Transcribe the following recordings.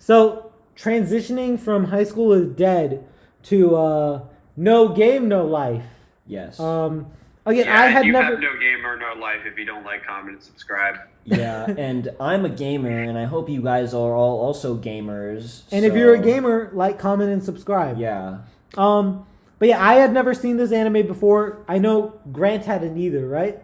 So transitioning from High School of the Dead to No Game No Life. Yes. Again, Yeah, I had you never. have no game or no life if you don't like, comment, and subscribe. Yeah, and I'm a gamer, and I hope you guys are all also gamers. And if you're a gamer, like, comment, and subscribe. Yeah. But yeah, I had never seen this anime before. I know Grant hadn't either, right?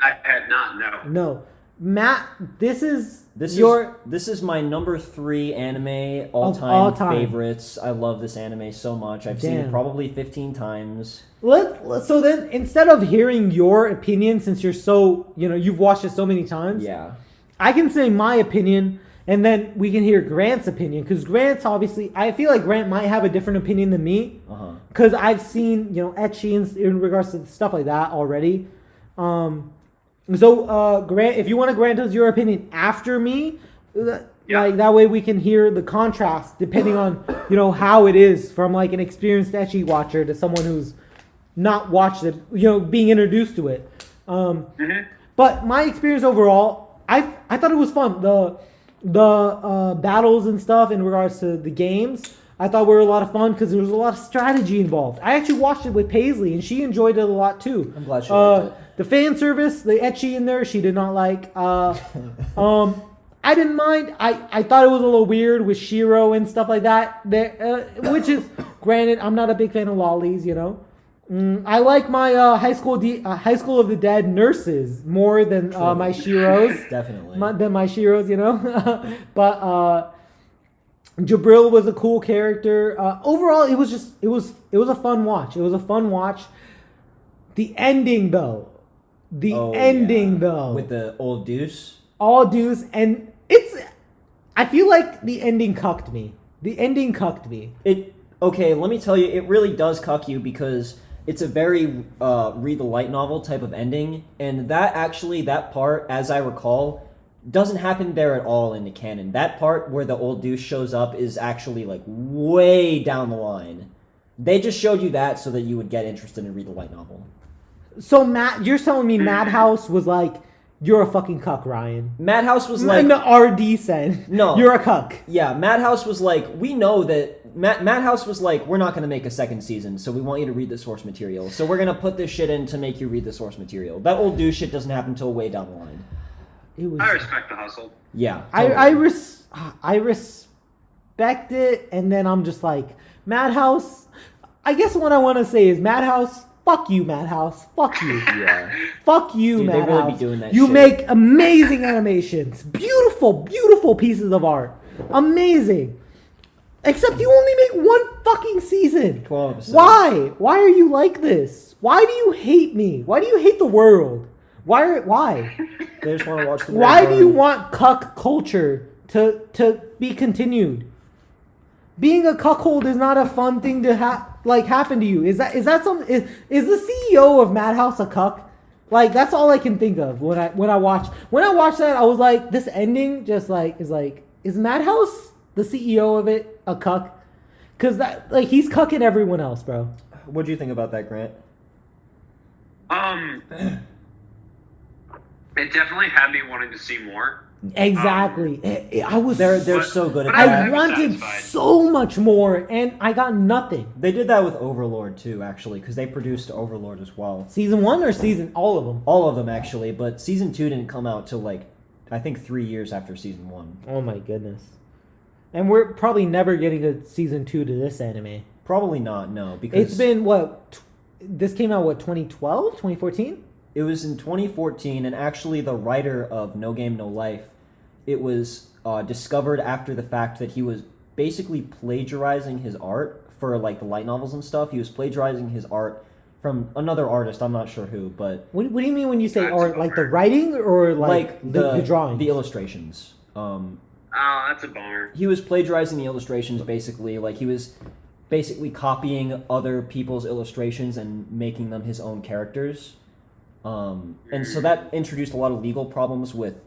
I had not, no. No. Matt, this is This is my number 3 anime all all-time time. favorites. I love this anime so much. I've seen it probably 15 times. So then, instead of hearing your opinion, since you're so, you've watched it so many times, Yeah. I can say my opinion, and then we can hear Grant's opinion, because Grant's obviously, I feel like Grant might have a different opinion than me, because I've seen, ECCHI in regards to stuff like that already. So, Grant, if you want to grant us your opinion after me, like that way we can hear the contrast depending on, how it is from like an experienced ECCHI watcher to someone who's not watched it, being introduced to it. But my experience overall, I thought it was fun. The battles and stuff in regards to the games, I thought were a lot of fun because there was a lot of strategy involved. I actually watched it with Paisley, and she enjoyed it a lot too. I'm glad she liked it. The fan service, the ECCHI in there, she did not like. I didn't mind. I thought it was a little weird with Shiro and stuff like that. Which is, granted, I'm not a big fan of lollies, I like my High School of the Dead nurses more than my Shiros. Definitely. Than my Shiros, But Jabril was a cool character. Overall, it was a fun watch. It was a fun watch. The ending, though. With the old deuce. All deuce, and I feel like the ending cucked me. Okay, let me tell you, it really does cuck you because it's a very read the light novel type of ending, and that part, as I recall, doesn't happen there at all in the canon. That part where the old deuce shows up is actually like way down the line. They just showed you that so that you would get interested in read the light novel. So Matt, you're telling me Madhouse was like, you're a fucking cuck, Ryan. Madhouse was like... In the RD sense. No. You're a cuck. Yeah, Madhouse was like, we know that... Madhouse was like, we're not going to make a second season, so we want you to read the source material. So we're going to put this shit in to make you read the source material. That old dude shit doesn't happen until way down the line. I respect the hustle. Yeah. Totally. I respect it, and then I'm just like, Madhouse... I guess what I want to say is, Madhouse... Fuck you, Madhouse. Fuck you. Yeah. Fuck you, Dude, Madhouse. they really be doing that you shit. make amazing animations. Beautiful, beautiful pieces of art. Amazing. Except you only make one fucking season. 12 episodes. Why? Why are you like this? Why do you hate me? Why do you hate the world? Why? They just want to watch the world. Why do you want cuck culture to be continued? Being a cuckold is not a fun thing to happen to you. Is that some? Is the CEO of Madhouse a cuck? Like, that's all I can think of when I watch that. I was like, this ending just is Madhouse the CEO of it a cuck? Because that, like, he's cucking everyone else, bro. What do you think about that, Grant? It definitely had me wanting to see more. Exactly. They're so good at that. I wanted so much more, and I got nothing. They did that with Overlord too, actually, because they produced Overlord as well. Season 1 or all of them? All of them, actually, but season 2 didn't come out till I think 3 years after season 1. Oh my goodness. And we're probably never getting a season 2 to this anime. Probably not, no, because it's been this came out 2012, 2014? It was in 2014, and actually the writer of No Game No Life, it was discovered after the fact that he was basically plagiarizing his art for like the light novels and stuff. He was plagiarizing his art from another artist. I'm not sure who, but what do you mean when you say art? Like the writing or like the drawing? The illustrations. Oh, that's a bummer. He was plagiarizing the illustrations basically. Like he was basically copying other people's illustrations and making them his own characters. And so that introduced a lot of legal problems with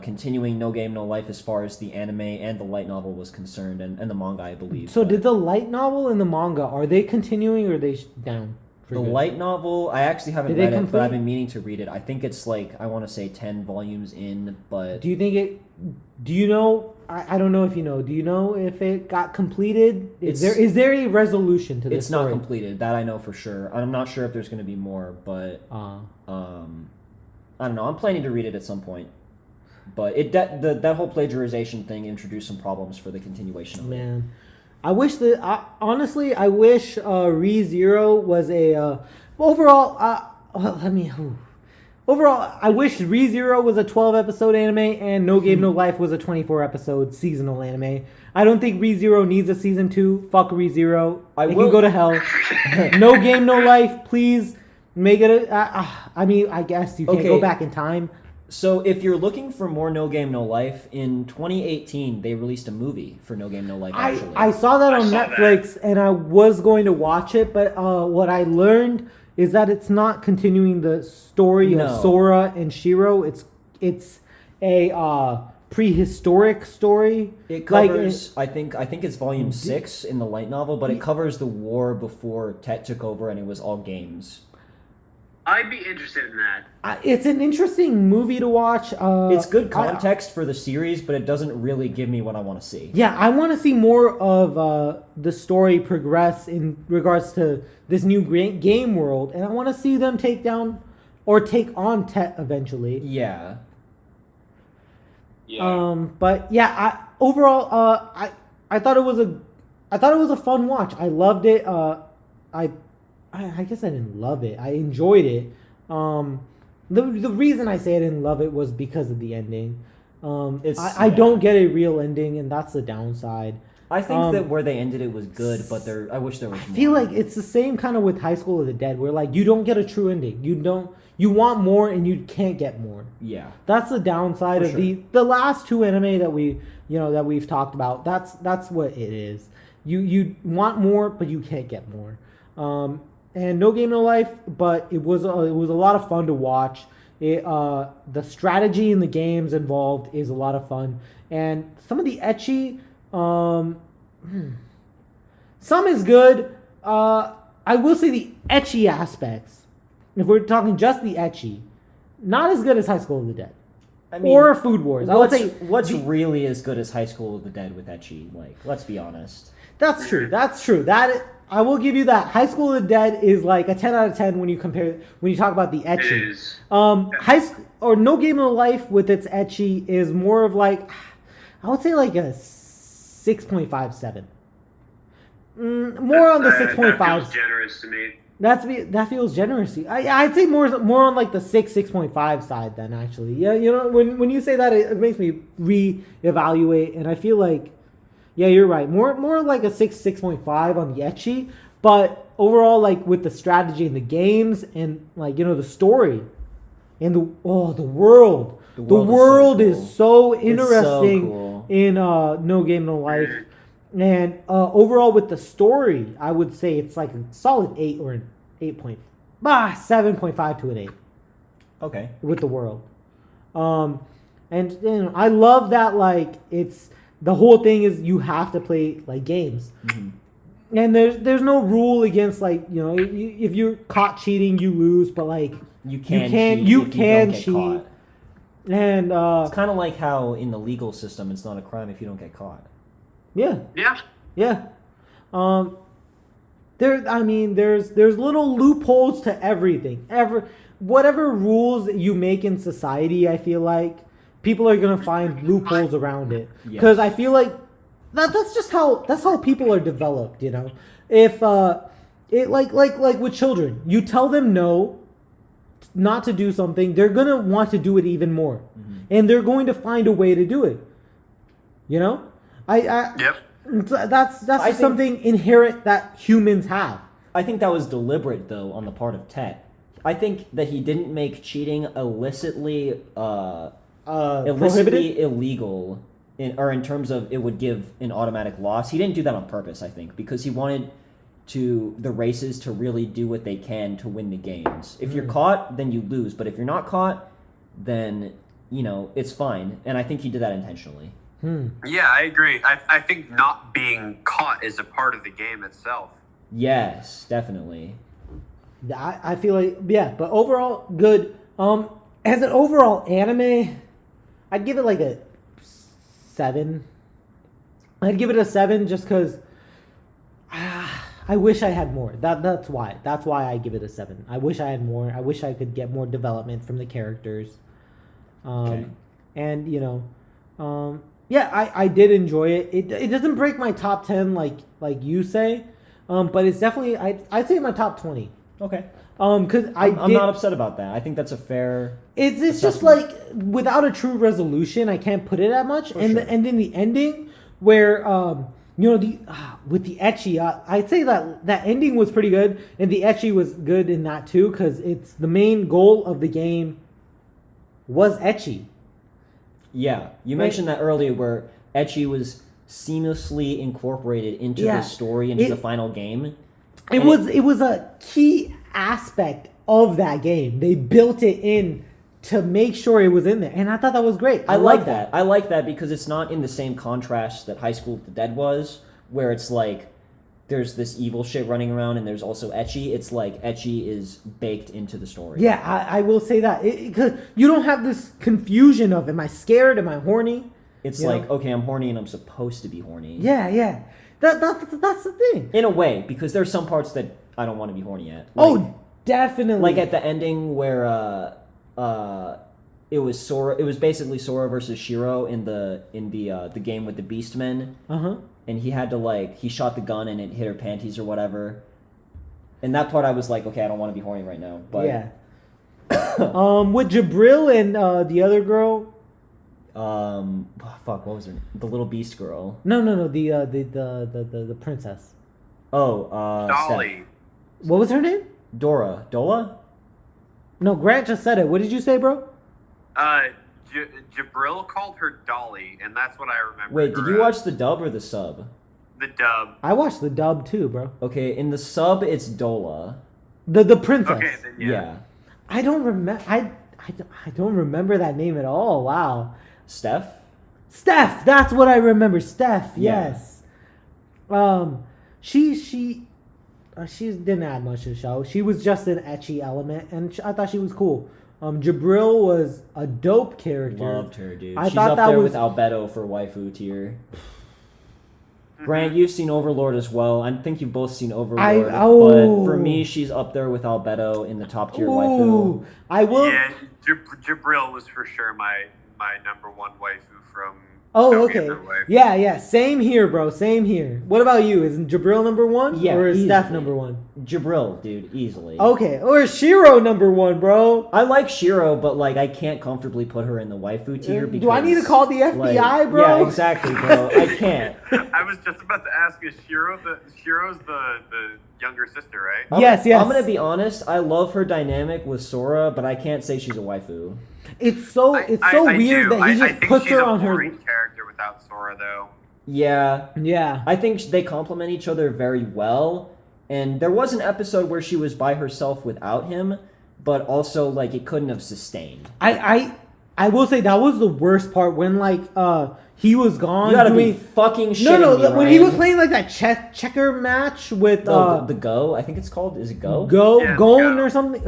continuing No Game No Life as far as the anime and the light novel was concerned, and the manga, I believe. So did the light novel and the manga, are they continuing or are they down? Light novel, I actually haven't read it, but I've been meaning to read it. I think it's I want to say 10 volumes in, but... Do you know, I don't know if you know. Do you know if it got completed? Is It's- there a resolution to this It's not story? completed. That I know for sure. I'm not sure if there's going to be more, but I don't know. I'm planning to read it at some point. But that whole plagiarization thing introduced some problems for the continuation of it. Man, I wish honestly, I wish ReZero was a overall. Overall, I wish ReZero was a 12-episode anime and No Game No Life was a 24-episode seasonal anime. I don't think ReZero needs a season 2. Fuck ReZero. It can go to hell. No Game No Life, please make it I mean, I guess you can't go back in time. So if you're looking for more No Game No Life, in 2018 they released a movie for No Game No Life. Actually, I saw that on Netflix and I was going to watch it, but what I learned is that it's not continuing the story of Sora and Shiro. It's a prehistoric story. It covers I think it's volume 6 in the light novel, but it covers the war before Tet took over and it was all games. I'd be interested in that. It's an interesting movie to watch. It's good context for the series, but it doesn't really give me what I want to see. Yeah, I want to see more of the story progress in regards to this new game world, and I want to see them take down or take on Tet eventually. Yeah. Yeah. But yeah, overall, I thought it was a fun watch. I loved it. I guess I didn't love it. I enjoyed it. The reason I say I didn't love it was because of the ending. I don't get a real ending, and that's the downside. I think that where they ended it was good, but I wish there was more. I feel like it's the same kind of with High School of the Dead, where like you don't get a true ending. You want more, and you can't get more. Yeah, that's the downside of the last two anime that we've talked about. That's what it is. You want more, but you can't get more. And No Game No Life, but it was a lot of fun to watch. The strategy in the games involved is a lot of fun, and some of the ecchi, some is good. I will say the ecchi aspects, if we're talking just the ecchi, not as good as High School of the Dead. I mean, or Food Wars. I would say what's really as good as High School of the Dead with ecchi? Like, let's be honest. That's true. That I will give you that. High School of the Dead is like a 10 out of 10 when you talk about the ecchi. No Game No Life with its ecchi is more of like, I would say like a 6.57. More on the 6.5. That feels generous to me. That feels generous. I'd say more on like the 6.5 side then actually. Yeah, when you say that, it makes me reevaluate, and I feel like, yeah, you're right. More like a 6.5 on the ecchi, but overall, like with the strategy in the games and like the story and the world. The world is so interesting in No Game No Life. And overall with the story, I would say it's like a solid 8 or an 7.5 to an 8. Okay. With the world. And I love that, like, it's the whole thing is you have to play like games. Mm-hmm. And there's no rule against, like, if you're caught cheating, you lose, but like you can cheat. Caught. And it's kind of like how in the legal system it's not a crime if you don't get caught. Yeah. Yeah. There's little loopholes to everything. Whatever rules you make in society, I feel like people are gonna find loopholes around it. Because I feel like that's just how people are developed. If like with children, you tell them no, not to do something, they're gonna want to do it even more, and they're going to find a way to do it. Yep. That's something inherent that humans have. I think that was deliberate, though, on the part of Tet. I think that he didn't make cheating illicitly illegal, in terms of it would give an automatic loss. He didn't do that on purpose, I think, because he wanted the races to really do what they can to win the games. If you're caught, then you lose. But if you're not caught, then it's fine. And I think he did that intentionally. Yeah, I agree. I think not being caught is a part of the game itself. Yes, definitely. I feel like, yeah, but overall, good. As an overall anime, I'd give it like a 7. I'd give it a 7 just because I wish I had more. That's why. That's why I give it a 7. I wish I had more. I wish I could get more development from the characters. Okay. And yeah, I did enjoy it. It doesn't break my top 10 like you say, but it's definitely I'd say my top 20. Okay. Because I'm not upset about that. I think that's a fair. It's just like without a true resolution, I can't put it at much. And sure. And then the ending where with the ECCHI, I'd say that ending was pretty good, and the ECCHI was good in that too, because it's the main goal of the game was ECCHI. Yeah, you mentioned that earlier, where ECCHI was seamlessly incorporated into the story, into the final game. It was a key aspect of that game. They built it in to make sure it was in there, and I thought that was great. I like that. I like that because it's not in the same contrast that High School of the Dead was, where it's like there's this evil shit running around and there's also ECCHI. It's like ECCHI is baked into the story. Yeah, I will say that, because you don't have this confusion of, am I scared? Am I horny? It's like, okay, I'm horny and I'm supposed to be horny. Yeah. That's the thing. In a way, because there's some parts that I don't want to be horny at. Oh, definitely. Like at the ending where it was Sora. It was basically Sora versus Shiro in the game with the Beastmen. And he had to he shot the gun and it hit her panties or whatever. And that part I was like, okay, I don't want to be horny right now. But yeah. With Jabril and the other girl. What was her name? The little beast girl. No, the princess. Dolly. Steph. What was her name? Dola? No, Grant just said it. What did you say, bro? Jabril called her Dolly, and that's what I remember. Wait, did you watch the dub or the sub? The dub. I watched the dub too, bro. Okay, in the sub it's Dola. The princess. Okay, then yeah. I don't remember. I don't remember that name at all. Wow. Steph. That's what I remember. Steph. Yeah. Yes. She didn't add much to the show. She was just an ECCHI element, and I thought she was cool. Jabril was a dope character. Loved her, dude. I She's thought up that there was with Albedo for waifu tier. Grant, you've seen Overlord as well. I think you've both seen Overlord. But for me, she's up there with Albedo in the top tier waifu. I will. Yeah, Jabril was for sure my number one waifu from. Oh, okay. Yeah. Same here, bro. Same here. What about you? Is Jabril number 1? Yeah, or is easily. Steph number 1? Jabril, dude, easily. Okay. Or is Shiro number 1, bro? I like Shiro, but I can't comfortably put her in the waifu tier because. Do I need to call the FBI, bro? Yeah, exactly, bro. I can't. I was just about to ask, is Shiro's the younger sister, right? Yes. I'm gonna be honest. I love her dynamic with Sora, but I can't say she's a waifu. It's so weird that he just puts her on her. I think she's a boring character without Sora, though. Yeah. I think they complement each other very well. And there was an episode where she was by herself without him, but also it couldn't have sustained. I will say that was the worst part when he was gone. You gotta be fucking shitting me, when Ryan. he was playing that checker match with the Go, I think it's called. Is it Go? Gon or something.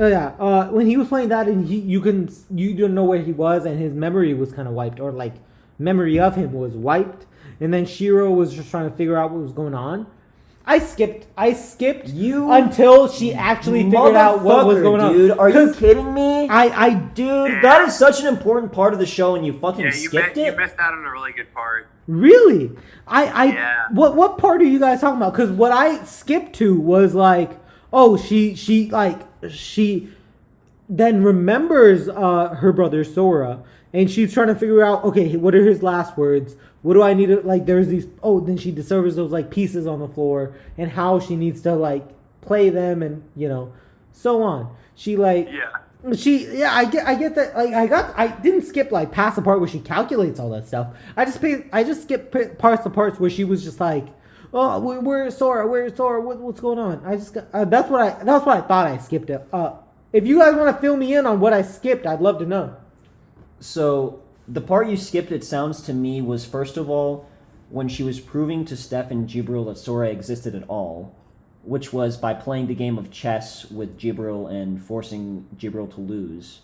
When he was playing that, and you didn't know where he was, and his memory was kind of wiped, or memory of him was wiped, and then Shiro was just trying to figure out what was going on. I skipped you until she actually figured out what was going on. Dude, are you kidding me? Dude, that is such an important part of the show, and you fucking skipped it. You missed out on a really good part. Really? Yeah. What part are you guys talking about? Because what I skipped to was she then remembers her brother Sora, and she's trying to figure out, okay, what are his last words? What do I need to, there's these, then she discovers those, pieces on the floor, and how she needs to, play them, and, so on. She, I get that, I didn't skip, past the part where she calculates all that stuff. I just skipped the parts where she was just oh, where's Sora, what's going on? That's what I thought I skipped it. If you guys want to fill me in on what I skipped, I'd love to know. So, the part you skipped, it sounds to me, was first of all, when she was proving to Steph and Jibril that Sora existed at all, which was by playing the game of chess with Jibril and forcing Jibril to lose.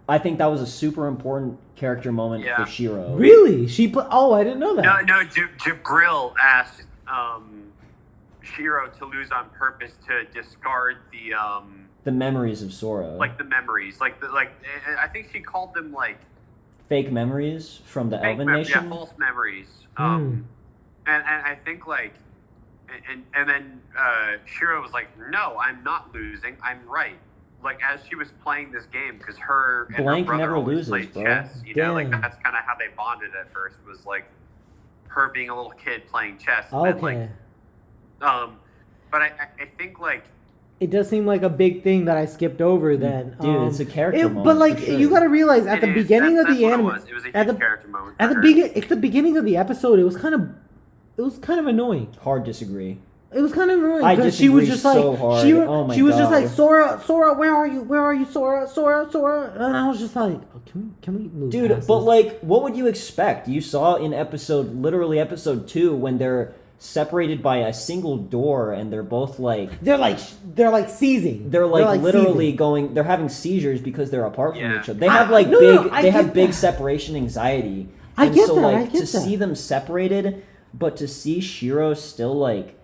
I think that was a super important character moment Yeah. for Shiro. Really? Oh, I didn't know that. No, Jabril asked Shiro to lose on purpose to discard The memories of Sora. like the memories, I think she called them like Fake memories from the Elven Nation. yeah, false memories. Hmm. And I think like, and then Shiro was like, no, I'm not losing, I'm right. Like as she was playing this game, because her and Blank her brother never always loses, played bro. chess. You know, like Damn. that's kind of how they bonded at first. Was like her being a little kid playing chess. And Okay. then, like, but I think like. It does seem like a big thing that I skipped over then. Dude, it's a character moment. But like for sure. you got to realize at the beginning of the anime, It was a at huge the character moment. at the beginning of the episode, it was kind of annoying. Hard disagree. It was kind of annoying I because she was disagree just like so hard. Oh my she was just God. like Sora, where are you, Sora? And I was just like, oh, can we move Dude, past but this? like, what would you expect? You saw in literally episode 2, when they're separated by a single door and they're both like, they're like seizing. they're like literally seizing. going, they're having seizures because they're apart from Yeah. each other. They have like I they have get big that. separation anxiety. I And get so that, I like get to that. see them separated, but to see Shiro still like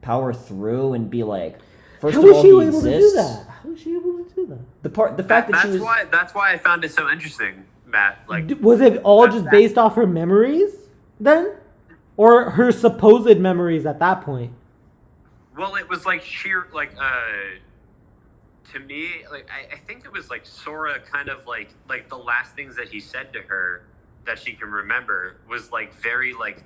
power through and be like, first How of was all, she he able to do exists. that? How was she able to do that? The fact that she was That's why I found it so interesting, Matt. Like, Was it all That's just that. based off her memories then? Or her supposed memories at that point? well, it was like sheer, like, to me, like, I think it was like Sora kind of like the last things that he said to her that she can remember was like very like,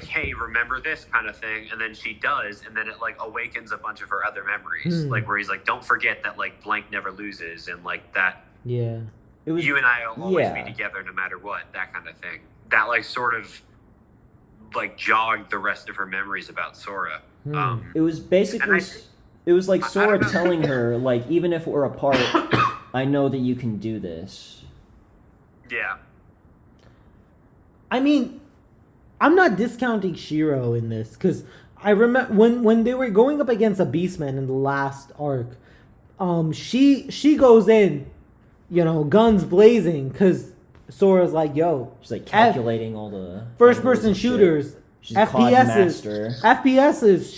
hey, remember this kind of thing, and then she does, and then it like awakens a bunch of her other memories, like where he's like, don't forget that like blank never loses, and like that Yeah. it was you and I will always yeah. be together no matter what, that kind of thing. That like sort of like jogged the rest of her memories about Sora. It was basically, And it was like I Sora don't know. telling her, like, even if we're apart, I know that you can do this. Yeah. I mean, I'm not discounting Shiro in this because I remember when they were going up against a Beastman in the last arc, she goes in, guns blazing because Sora's like, yo, She's like calculating all the first angles person and shit. shooters, She's a COD master. FPSs,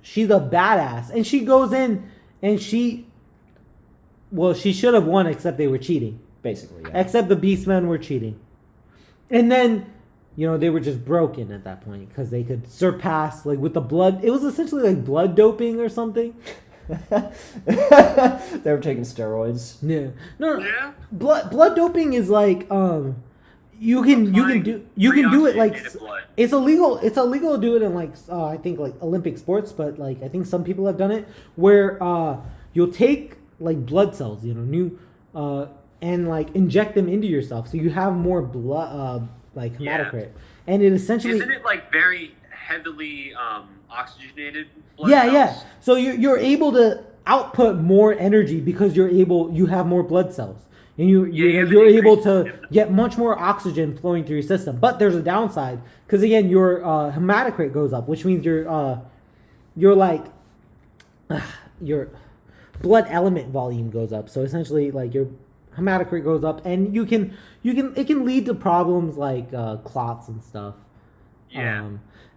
she's a badass, and she goes in and she should have won except they were cheating. Basically, yeah. Except the Beastmen were cheating. And then, they were just broken at that point because they could surpass, like, with the blood. It was essentially like blood doping or something. They were taking steroids. Yeah. No. Yeah. Blood doping is like, you can do it like, Pre-oxygenated blood. it's illegal to do it in like, I think like Olympic sports, but like, I think some people have done it where, you'll take like blood cells, and like inject them into yourself. So you have more blood, like hematocrit. And it essentially... Isn't it like very heavily oxygenated blood Yeah, cells? yeah. So you're able to output more energy because you have more blood cells. And you're able to get much more oxygen flowing through your system. But there's a downside because again, your hematocrit goes up, which means your your blood element volume goes up. So essentially, like your hematocrit goes up, and it can lead to problems like clots and stuff. Yeah.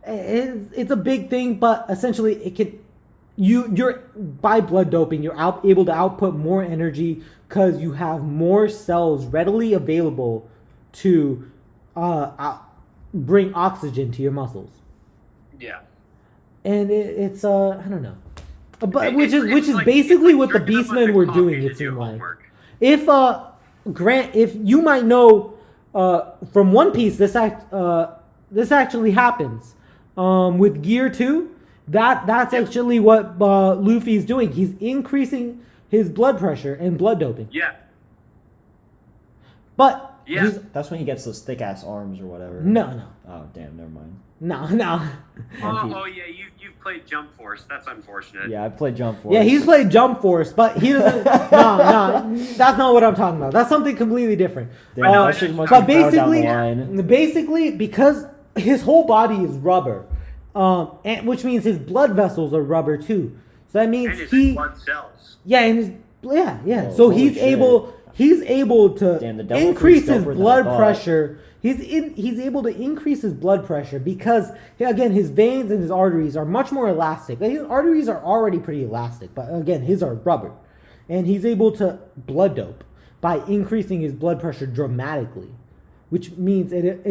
It's a big thing, but essentially it can. You're by blood doping, you're able to output more energy because you have more cells readily available to bring oxygen to your muscles. Yeah. And it's I don't know, but which It's is like- basically it's what like the drinking a bunch Beastmen of were coffee doing. to It do seemed like homework. if you might know from One Piece, this actually happens with Gear 2. That's actually what Luffy's doing. He's increasing his blood pressure and blood doping. Yeah. But Yeah. That's when he gets those thick ass arms or whatever. No. Oh damn, never mind. No. Oh yeah, you've played Jump Force. That's unfortunate. Yeah, I played Jump Force. Yeah, he's played Jump Force, but he doesn't. no, that's not what I'm talking about. That's something completely different. Damn, that shit must But be far down the line. basically, because his whole body is rubber, and which means his blood vessels are rubber too. So that means And his blood cells. yeah, and his yeah. Oh, So holy he's shit. he's able to Damn, the devil increase fruit's his doper than I blood thought. pressure. He's able to increase his blood pressure because, again, his veins and his arteries are much more elastic. Like, his arteries are already pretty elastic, but again, his are rubber. And he's able to blood dope by increasing his blood pressure dramatically, which means it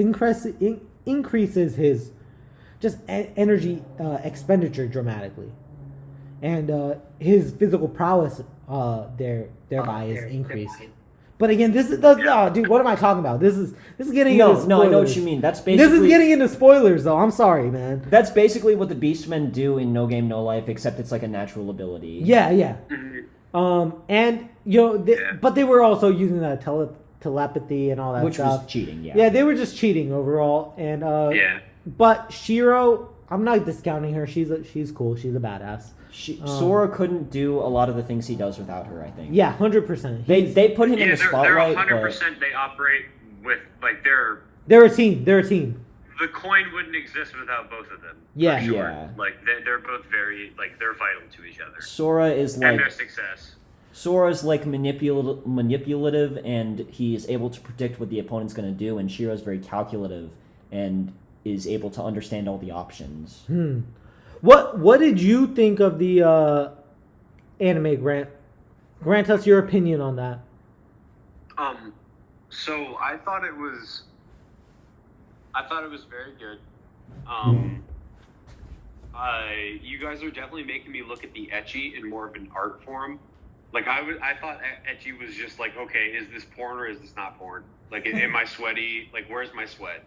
increases his just energy expenditure dramatically. And his physical prowess thereby is increased. But again, dude, what am I talking about? This is getting into spoilers. No, I know what you mean. That's basically This is getting into spoilers, though. I'm sorry, man. That's basically what the Beastmen do in No Game No Life, except it's like a natural ability. Yeah. And but they were also using that telepathy and all that Which stuff. was cheating. Yeah, they were just cheating overall. And but Shiro, I'm not discounting her. She's cool. She's a badass. Sora couldn't do a lot of the things he does without her, I think. Yeah, 100%. They put him in the spotlight. They're 100%. They operate with like they're a team. They're a team. The coin wouldn't exist without both of them. Yeah, for sure. Yeah. Like they're both very they're vital to each other. Sora is like and their success. Sora's like manipulative, and he is able to predict what the opponent's going to do, and Shiro's very calculative and is able to understand all the options. What did you think of the anime, Grant? Grant us your opinion on that. So I thought it was very good. You guys are definitely making me look at the ecchi in more of an art form. Like I thought ecchi was just like, okay, is this porn or is this not porn? Like, am I sweaty? Like, where's my sweat?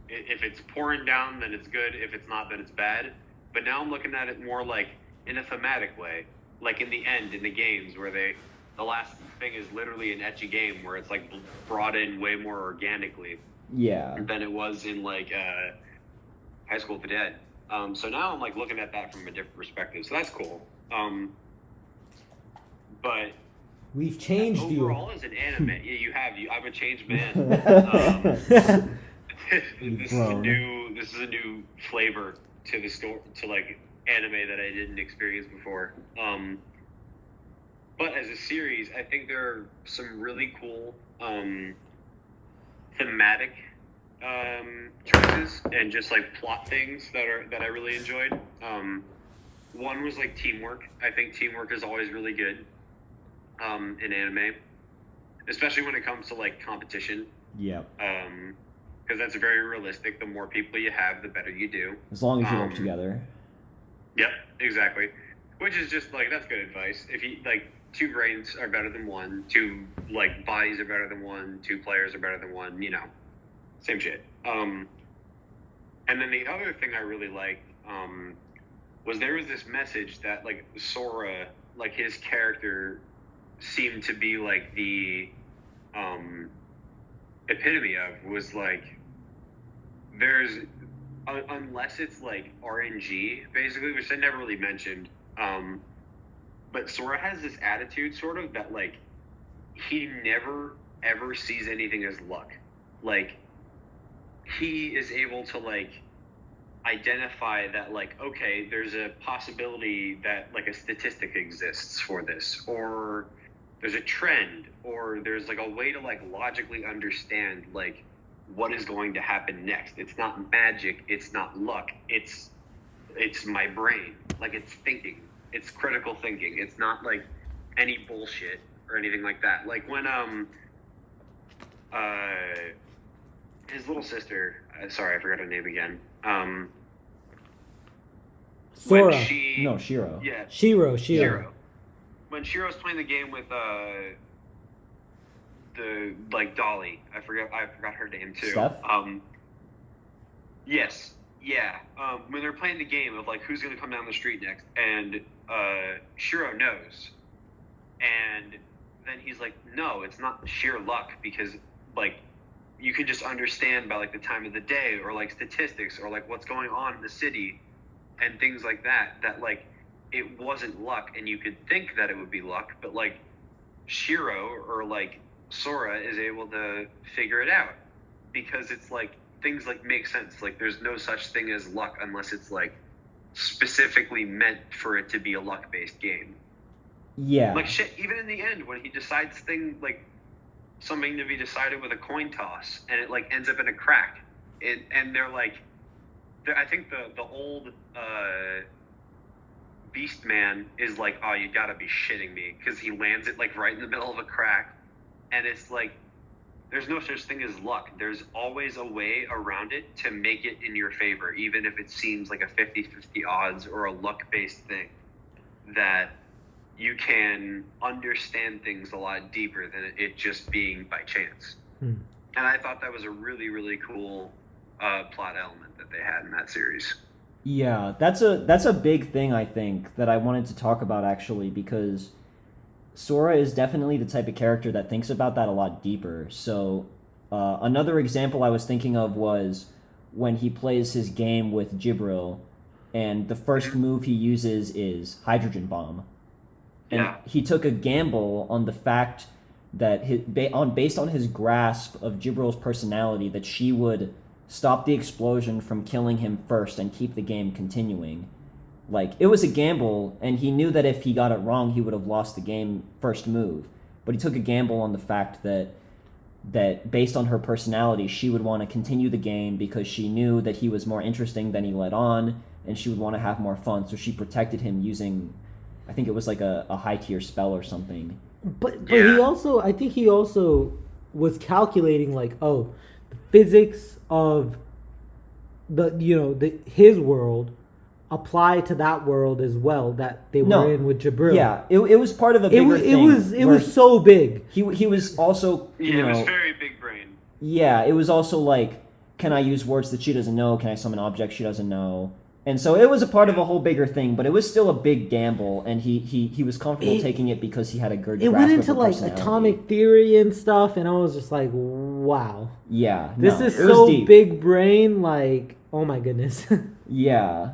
If it's pouring down, then it's good. If it's not, then it's bad. But now I'm looking at it more like in a thematic way, like in the end, in the games where the last thing is literally an ecchi game where it's like brought in way more organically than it was in like High School Cadet. So now I'm like looking at that from a different perspective. So that's cool. But we've changed overall as an anime, I'm a changed man. This is a new flavor to the story, to like anime that I didn't experience before. But as a series, I think there are some really cool thematic choices and just like plot things that I really enjoyed. One was like teamwork. I think teamwork is always really good in anime, especially when it comes to like competition. Yeah. Because that's very realistic. The more people you have, the better you do. As long as you work together. Yep, exactly. Which is just like, that's good advice. If you like, 2 brains are better than 1, 2 like bodies are better than 1, 2 players are better than 1. Same shit. And then the other thing I really liked was there was this message that like Sora, like his character, seemed to be like the epitome of, was like, there's unless it's like RNG basically, which they never really mentioned, but Sora has this attitude sort of that like he never ever sees anything as luck. Like he is able to like identify that like, okay, there's a possibility that like a statistic exists for this, or there's a trend, or there's like a way to like logically understand like what is going to happen next. It's not magic, it's not luck, it's my brain. Like, it's thinking, it's critical thinking. It's not like any bullshit or anything like that. Like when his little sister, sorry, I forgot her name again. Sora. Shiro. Yeah. Shiro. When Shiro's playing the game with the like Dolly, I forgot her name too. Steph? Yes. Yeah. When they're playing the game of like who's gonna come down the street next, and Shiro knows, and then he's like, no, it's not sheer luck, because like you can just understand by like the time of the day, or like statistics, or like what's going on in the city and things like that, that like it wasn't luck, and you could think that it would be luck, but like Shiro or like Sora is able to figure it out, because it's like things like make sense. Like there's no such thing as luck unless it's like specifically meant for it to be a luck-based game. Yeah. Like shit, even in the end when he decides thing like something to be decided with a coin toss, and it like ends up in a crack. And they're like, I think the old Beast Man is like, oh, you gotta be shitting me, because he lands it like right in the middle of a crack, and it's like, there's no such thing as luck. There's always a way around it to make it in your favor, even if it seems like a 50-50 odds or a luck-based thing. That you can understand things a lot deeper than it just being by chance. And I thought that was a really, really cool plot element that they had in that series. Yeah, that's a big thing, I think, that I wanted to talk about, actually, because Sora is definitely the type of character that thinks about that a lot deeper. So another example I was thinking of was when he plays his game with Jibril, and the first move he uses is Hydrogen Bomb. And he took a gamble on the fact that based on his grasp of Jibril's personality, that she would stop the explosion from killing him first and keep the game continuing. Like, it was a gamble, and he knew that if he got it wrong, he would have lost the game first move. But he took a gamble on the fact that based on her personality, she would want to continue the game because she knew that he was more interesting than he let on, and she would want to have more fun. So she protected him using, I think it was like a high-tier spell or something. But he also, I think he also was calculating, like, oh, the physics of his world apply to that world as well that they were in with Jibril. Yeah, it was part of a bigger thing. It was so big. He was also, it was very big brain. Yeah, it was also like, can I use words that she doesn't know? Can I summon objects she doesn't know? And so it was a part of a whole bigger thing, but it was still a big gamble, and he was comfortable taking it because he had a good grasp It went into of her like personality. atomic theory and stuff, and I was just like, wow. Yeah, This is so big brain, like, oh my goodness. Yeah.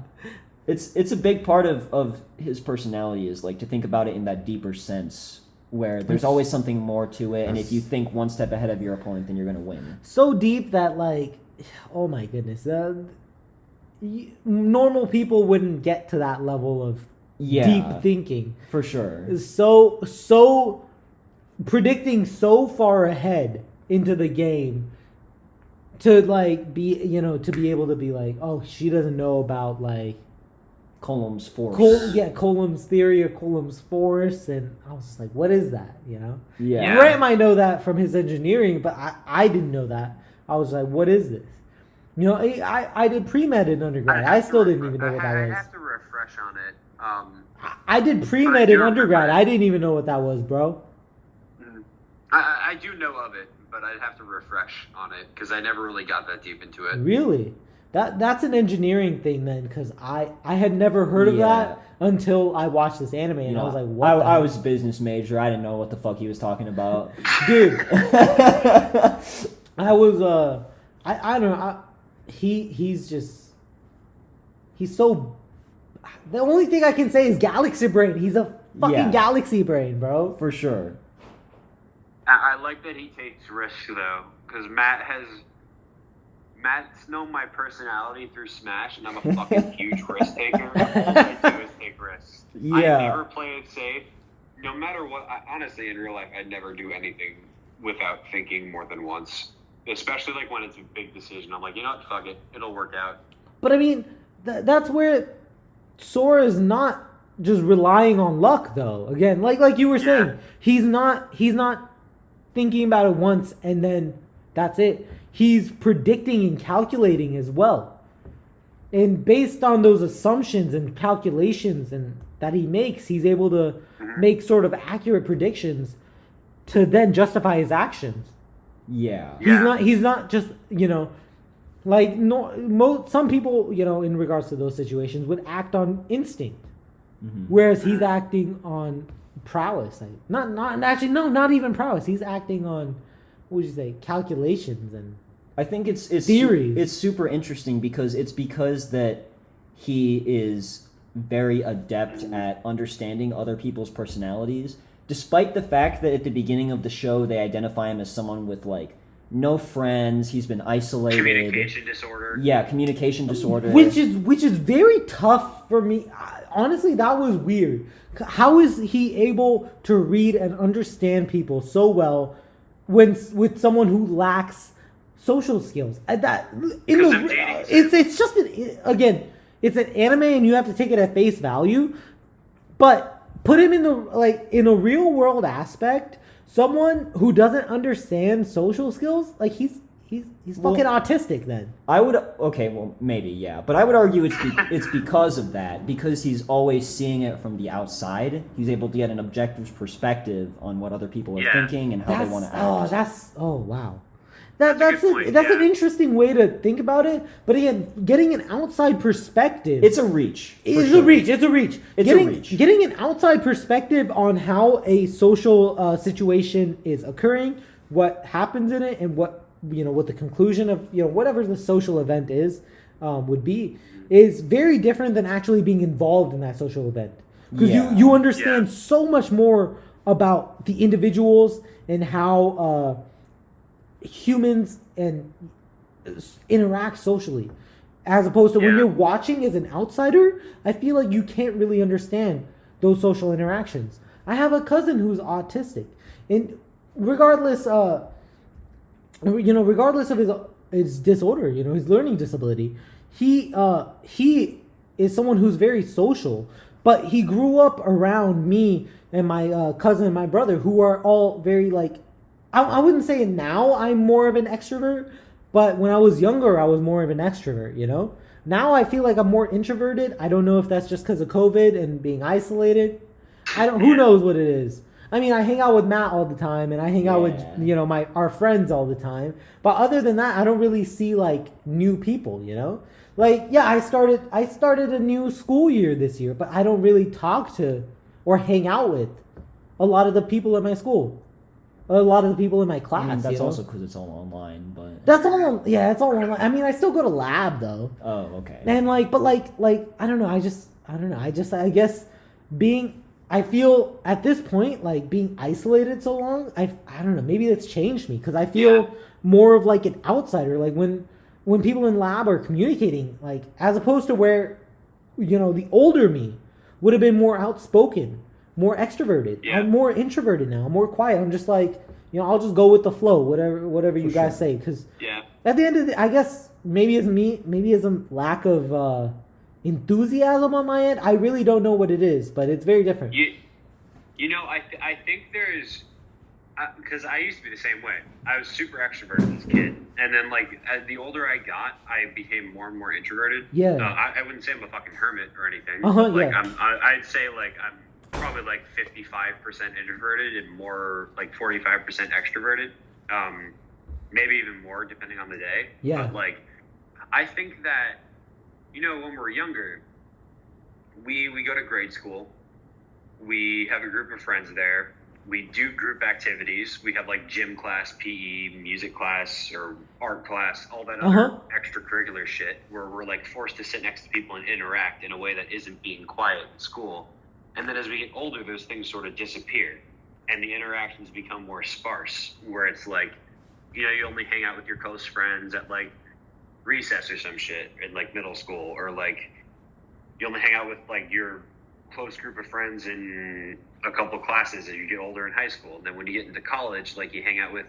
It's a big part of his personality, is like to think about it in that deeper sense, where there's always something more to it, and if you think one step ahead of your opponent, then you're going to win. So deep that, like, oh my goodness. Normal people wouldn't get to that level of deep thinking. For sure. So predicting so far ahead into the game to, like, be able to be like, oh, she doesn't know about, like, Coulomb's force. Coulomb's theory or Coulomb's force, and I was just like, what is that, Yeah. Grant might know that from his engineering, but I didn't know that. I was like, what is this? I did pre-med in undergrad. I still didn't even know what that was. I have to refresh on it. I did pre-med in undergrad. I didn't even know what that was, bro. I do know of it, but I'd have to refresh on it because I never really got that deep into it. Really? That's an engineering thing then, because I had never heard of that until I watched this anime, and I was like, what? I was a business major. I didn't know what the fuck he was talking about. Dude. I was, I don't know. He's so... The only thing I can say is galaxy brain. He's a fucking galaxy brain, bro. For sure. I like that he takes risks, though, because Matt's known my personality through Smash, and I'm a fucking huge risk taker. All I do is take risks. Yeah. I never play it safe. No matter what, honestly, in real life, I'd never do anything without thinking more than once. Especially, like, when it's a big decision. I'm like, you know what, fuck it. It'll work out. But, I mean, that's where Sora is not just relying on luck, though. Again, like you were saying, he's not thinking about it once and then that's it. He's predicting and calculating as well. And based on those assumptions and calculations and that he makes, he's able to make sort of accurate predictions to then justify his actions. Yeah. He's not just, like some people, in regards to those situations would act on instinct. Whereas he's acting on prowess. Like, not even prowess. He's acting on, what would you say, calculations and I think it's theories. It's super interesting because that he is very adept at understanding other people's personalities, despite the fact that at the beginning of the show they identify him as someone with like no friends. He's been isolated. Communication disorder. Yeah, communication disorder. Which is very tough for me. Honestly, that was weird. How is he able to read and understand people so well with someone who lacks social skills. That in Because the of dating. it's just again, it's an anime and you have to take it at face value, but put him in in a real world aspect. Someone who doesn't understand social skills, like he's fucking autistic. Then maybe, yeah, but I would argue it's because of that, because he's always seeing it from the outside. He's able to get an objective perspective on what other people are thinking and how they want to act. Wow. That's a good point, That's an interesting way to think about it. But again, getting an outside perspective. It's a reach. It's a reach. It's a reach. Reach. Getting an outside perspective on how a social situation is occurring, what happens in it, and what the conclusion of whatever the social event is would be, is very different than actually being involved in that social event. Because you understand so much more about the individuals and how humans and interact socially, as opposed to when you're watching as an outsider. I feel like you can't really understand those social interactions. I have a cousin who's autistic, and regardless of his disorder, his learning disability, he is someone who's very social, but he grew up around me and my cousin and my brother, who are all very I wouldn't say now I'm more of an extrovert, but when I was younger, I was more of an extrovert, Now I feel like I'm more introverted. I don't know if that's just because of COVID and being isolated. Who knows what it is. I mean, I hang out with Matt all the time, and I hang out with, our friends all the time. But other than that, I don't really see, new people, I started a new school year this year, but I don't really talk to or hang out with a lot of the people at my school. A lot of the people in my class. I mean, that's also because it's all online, but that's all. Yeah, it's all online. I mean, I still go to lab though. Oh, okay. And I don't know. I guess I feel at this point being isolated so long. I don't know. Maybe that's changed me because I feel more of an outsider. When people in lab are communicating, as opposed to where, the older me would have been more outspoken, more extroverted. Yeah. I'm more introverted now. I'm more quiet. I'm just I'll just go with the flow, whatever you guys say. Because at the end of I guess maybe it's a lack of enthusiasm on my end. I really don't know what it is, but it's very different. I think there's, because I used to be the same way. I was super extroverted as a kid, and then as the older I got, I became more and more introverted. Yeah. I wouldn't say I'm a fucking hermit or anything. I'd say I'm probably 55% introverted and more 45% extroverted. Maybe even more depending on the day. Yeah. But I think that, when we're younger, we go to grade school. We have a group of friends there. We do group activities. We have gym class, PE, music class, or art class, all that other extracurricular shit where we're forced to sit next to people and interact in a way that isn't being quiet in school. And then as we get older, those things sort of disappear and the interactions become more sparse, where it's you only hang out with your close friends at recess or some shit in middle school, or you only hang out with your close group of friends in a couple classes as you get older in high school. And then when you get into college, you hang out with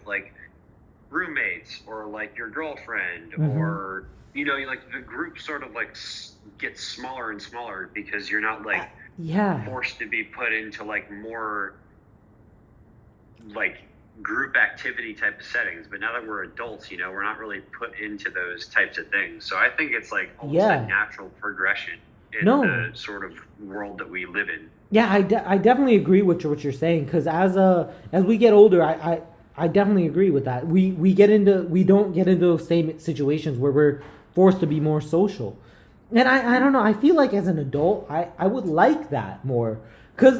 roommates or your girlfriend, or the group sort of gets smaller and smaller because you're not forced to be put into more group activity type of settings. But now that we're adults, we're not really put into those types of things. So I think it's almost a natural progression in the sort of world that we live in. Yeah, I definitely agree with what you're saying, because as we get older, I definitely agree with that. We don't get into those same situations where we're forced to be more social. And I don't know, I feel as an adult, I would like that more. Because,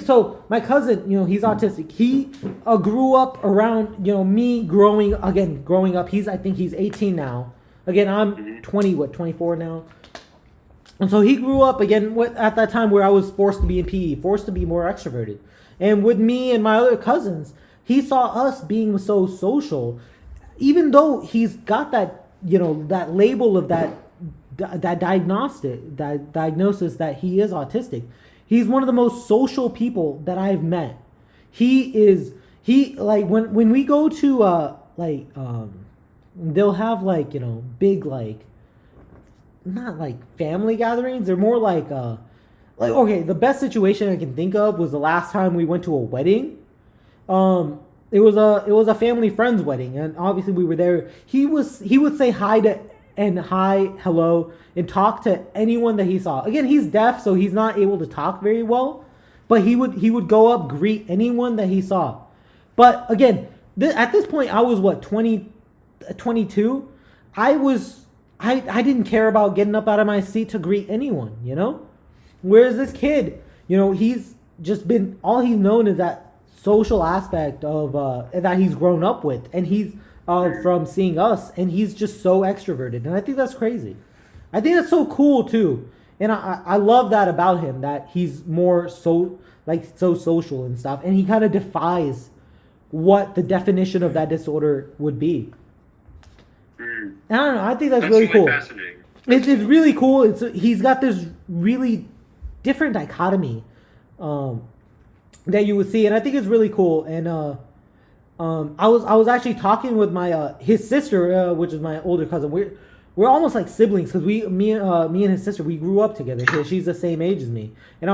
so my cousin, he's autistic. He grew up around, me growing up. I think he's 18 now. Again, I'm 24 now. And so he grew up, again, at that time where I was forced to be in PE, forced to be more extroverted. And with me and my other cousins, he saw us being so social, even though he's got that, that label of that diagnosis that he is autistic. He's one of the most social people that I've met. He is he like when we go to they'll have like, big like, not like family gatherings. They're more like okay, the best situation I can think of was the last time we went to a wedding. It was a family friend's wedding, and obviously we were there. He would say hi, hello, and talk to anyone that he saw. Again, he's deaf, so he's not able to talk very well, but he would go up, greet anyone that he saw. But again, at this point, I was what, 22. I didn't care about getting up out of my seat to greet anyone, Whereas this kid, he's just been, all he's known is that social aspect of that he's grown up with, and he's from seeing us, and he's just so extroverted, and I think that's crazy. I think that's so cool too, and I love that about him, that he's more so social and stuff, and he kind of defies what the definition of that disorder would be. And I don't know. I think that's really cool. Fascinating. It's really cool. He's got this really different dichotomy that you would see, and I think it's really cool. And I was actually talking with my his sister, which is my older cousin. We're almost like siblings, because me and his sister, we grew up together. She's the same age as me, and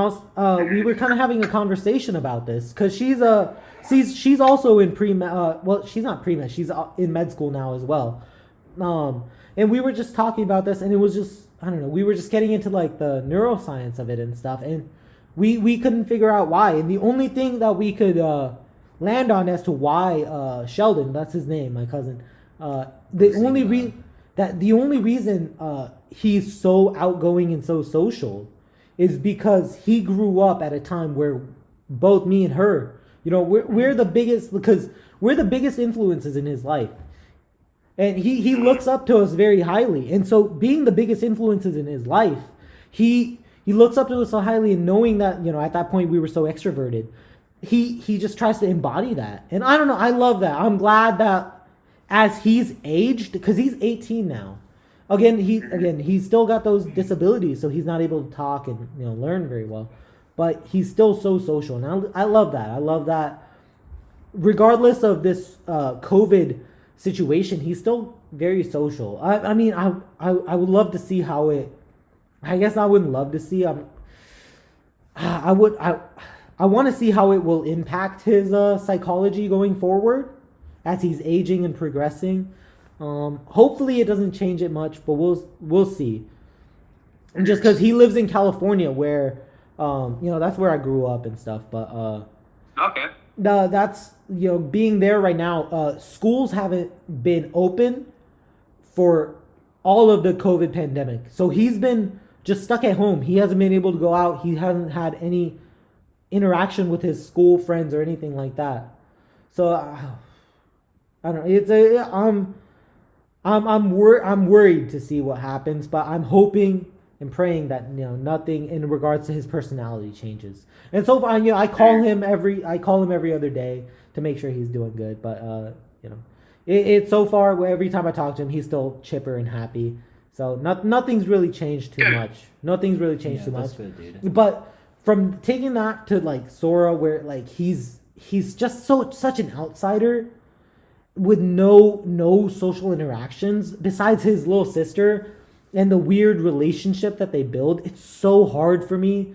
we were kind of having a conversation about this, because she's also in pre-med. Well, she's not pre-med. She's in med school now as well. And we were just talking about this, and it was just, I don't know, we were just getting into like the neuroscience of it and stuff, and we couldn't figure out why. And the only thing that we could land on as to why Sheldon, that's his name, my cousin, the only reason he's so outgoing and so social is because he grew up at a time where both me and her, we're the biggest, because we're the biggest influences in his life. And he looks up to us very highly. And so being the biggest influences in his life, he looks up to us so highly, and knowing that, at that point we were so extroverted, he just tries to embody that. And I don't know, I love that. I'm glad that as he's aged, because he's 18 now. Again, he's still got those disabilities, so he's not able to talk and learn very well. But he's still so social. And I love that. I love that regardless of this COVID situation, he's still very social. I mean, I would love to see how it. I guess I wouldn't love to see. I want to see how it will impact his psychology going forward as he's aging and progressing. Hopefully, it doesn't change it much, but we'll see. And just because he lives in California, where that's where I grew up and stuff, but okay. That's being there right now. Schools haven't been open for all of the COVID pandemic, so he's been just stuck at home. He hasn't been able to go out. He hasn't had any interaction with his school friends or anything like that. So I don't know. I'm worried to see what happens, but I'm hoping and praying that nothing in regards to his personality changes. And so far, I call him every other day to make sure he's doing good. But it's so far, every time I talk to him, he's still chipper and happy. So nothing's really changed too much. Nothing's really changed too much. Good, dude. But from taking that to like Sora, where like he's just such an outsider with no social interactions besides his little sister. And the weird relationship that they build, it's so hard for me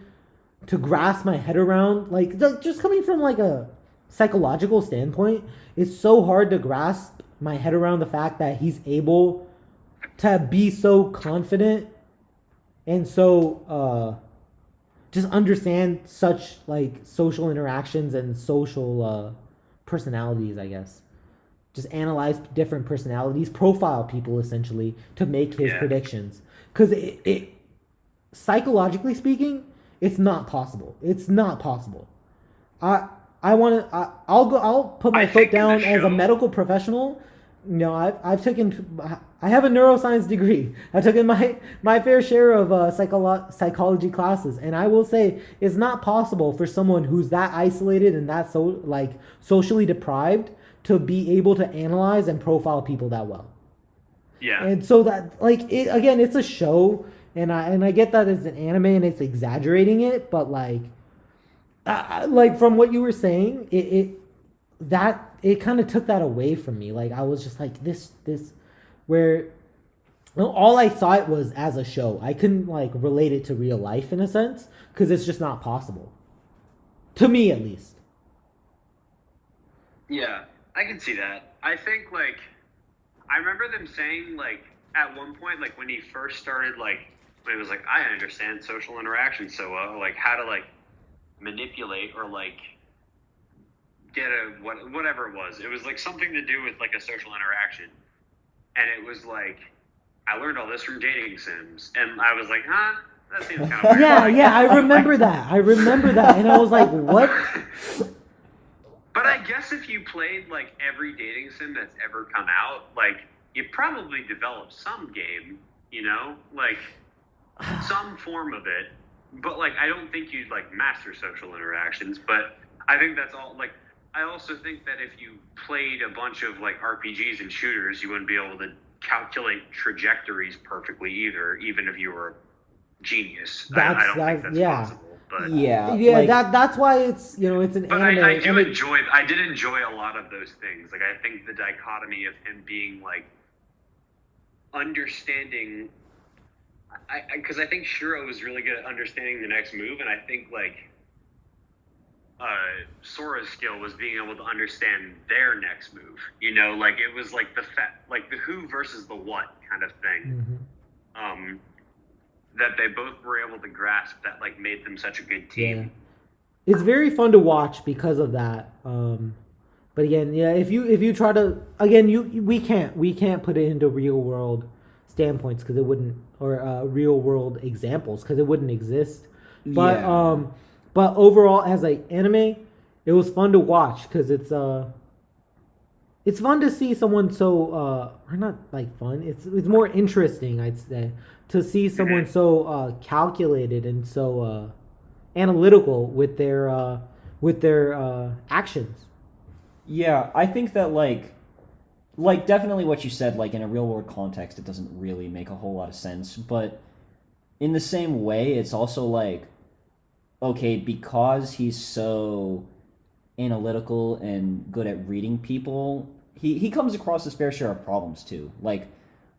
to grasp my head around. Like, just coming from like a psychological standpoint, it's so hard to grasp my head around the fact that he's able to be so confident and so just understand such like social interactions and social personalities, I guess. Just analyze different personalities, profile people essentially to make his predictions. Because it psychologically speaking, it's not possible. It's not possible. I'll put my foot down as a medical professional. I have a neuroscience degree. I've taken my fair share of psychology classes, and I will say it's not possible for someone who's that isolated and that socially deprived to be able to analyze and profile people that well. Yeah. And so that it's a show, and I get that it's an anime and it's exaggerating it, but like from what you were saying, that it kind of took that away from me. Like I was just like this where all I saw it was as a show. I couldn't like relate it to real life in a sense because it's just not possible. To me, at least. Yeah, I can see that. I think, like, I remember them saying, like, at one point, like, when he first started, like, when he was like, I understand social interaction so well, like, how to, like, manipulate or, like, get whatever it was. It was, like, something to do with, like, a social interaction. And it was, like, I learned all this from dating sims. And I was like, huh? That seems kind of weird. Yeah, I remember that. And I was like, what? But I guess if you played, like, every dating sim that's ever come out, like, you probably developed some game, you know? Like, some form of it. But, like, I don't think you'd, like, master social interactions. But I think that's all, like, I also think that if you played a bunch of, like, RPGs and shooters, you wouldn't be able to calculate trajectories perfectly either, even if you were a genius. I don't think that's possible. But like, that's why it's it's an but anime. I did enjoy a lot of those things. Like I think the dichotomy of him being like understanding, because I think Shiro was really good at understanding the next move, and I think like Sora's skill was being able to understand their next move. You know, like it was like the who versus the what kind of thing. Mm-hmm. That they both were able to grasp that like made them such a good team. Yeah. It's very fun to watch because of that. But again, if you try to we can't put it into real world standpoints because it wouldn't, or real world examples because it wouldn't exist. But but overall as an anime, it was fun to watch because it's fun to see someone so or not like fun. It's more interesting, I'd say, to see someone so calculated and so analytical with their actions. Yeah, I think that like definitely what you said, like in a real world context, it doesn't really make a whole lot of sense. But in the same way, it's also like, okay, because he's so analytical and good at reading people, he comes across his fair share of problems too. Like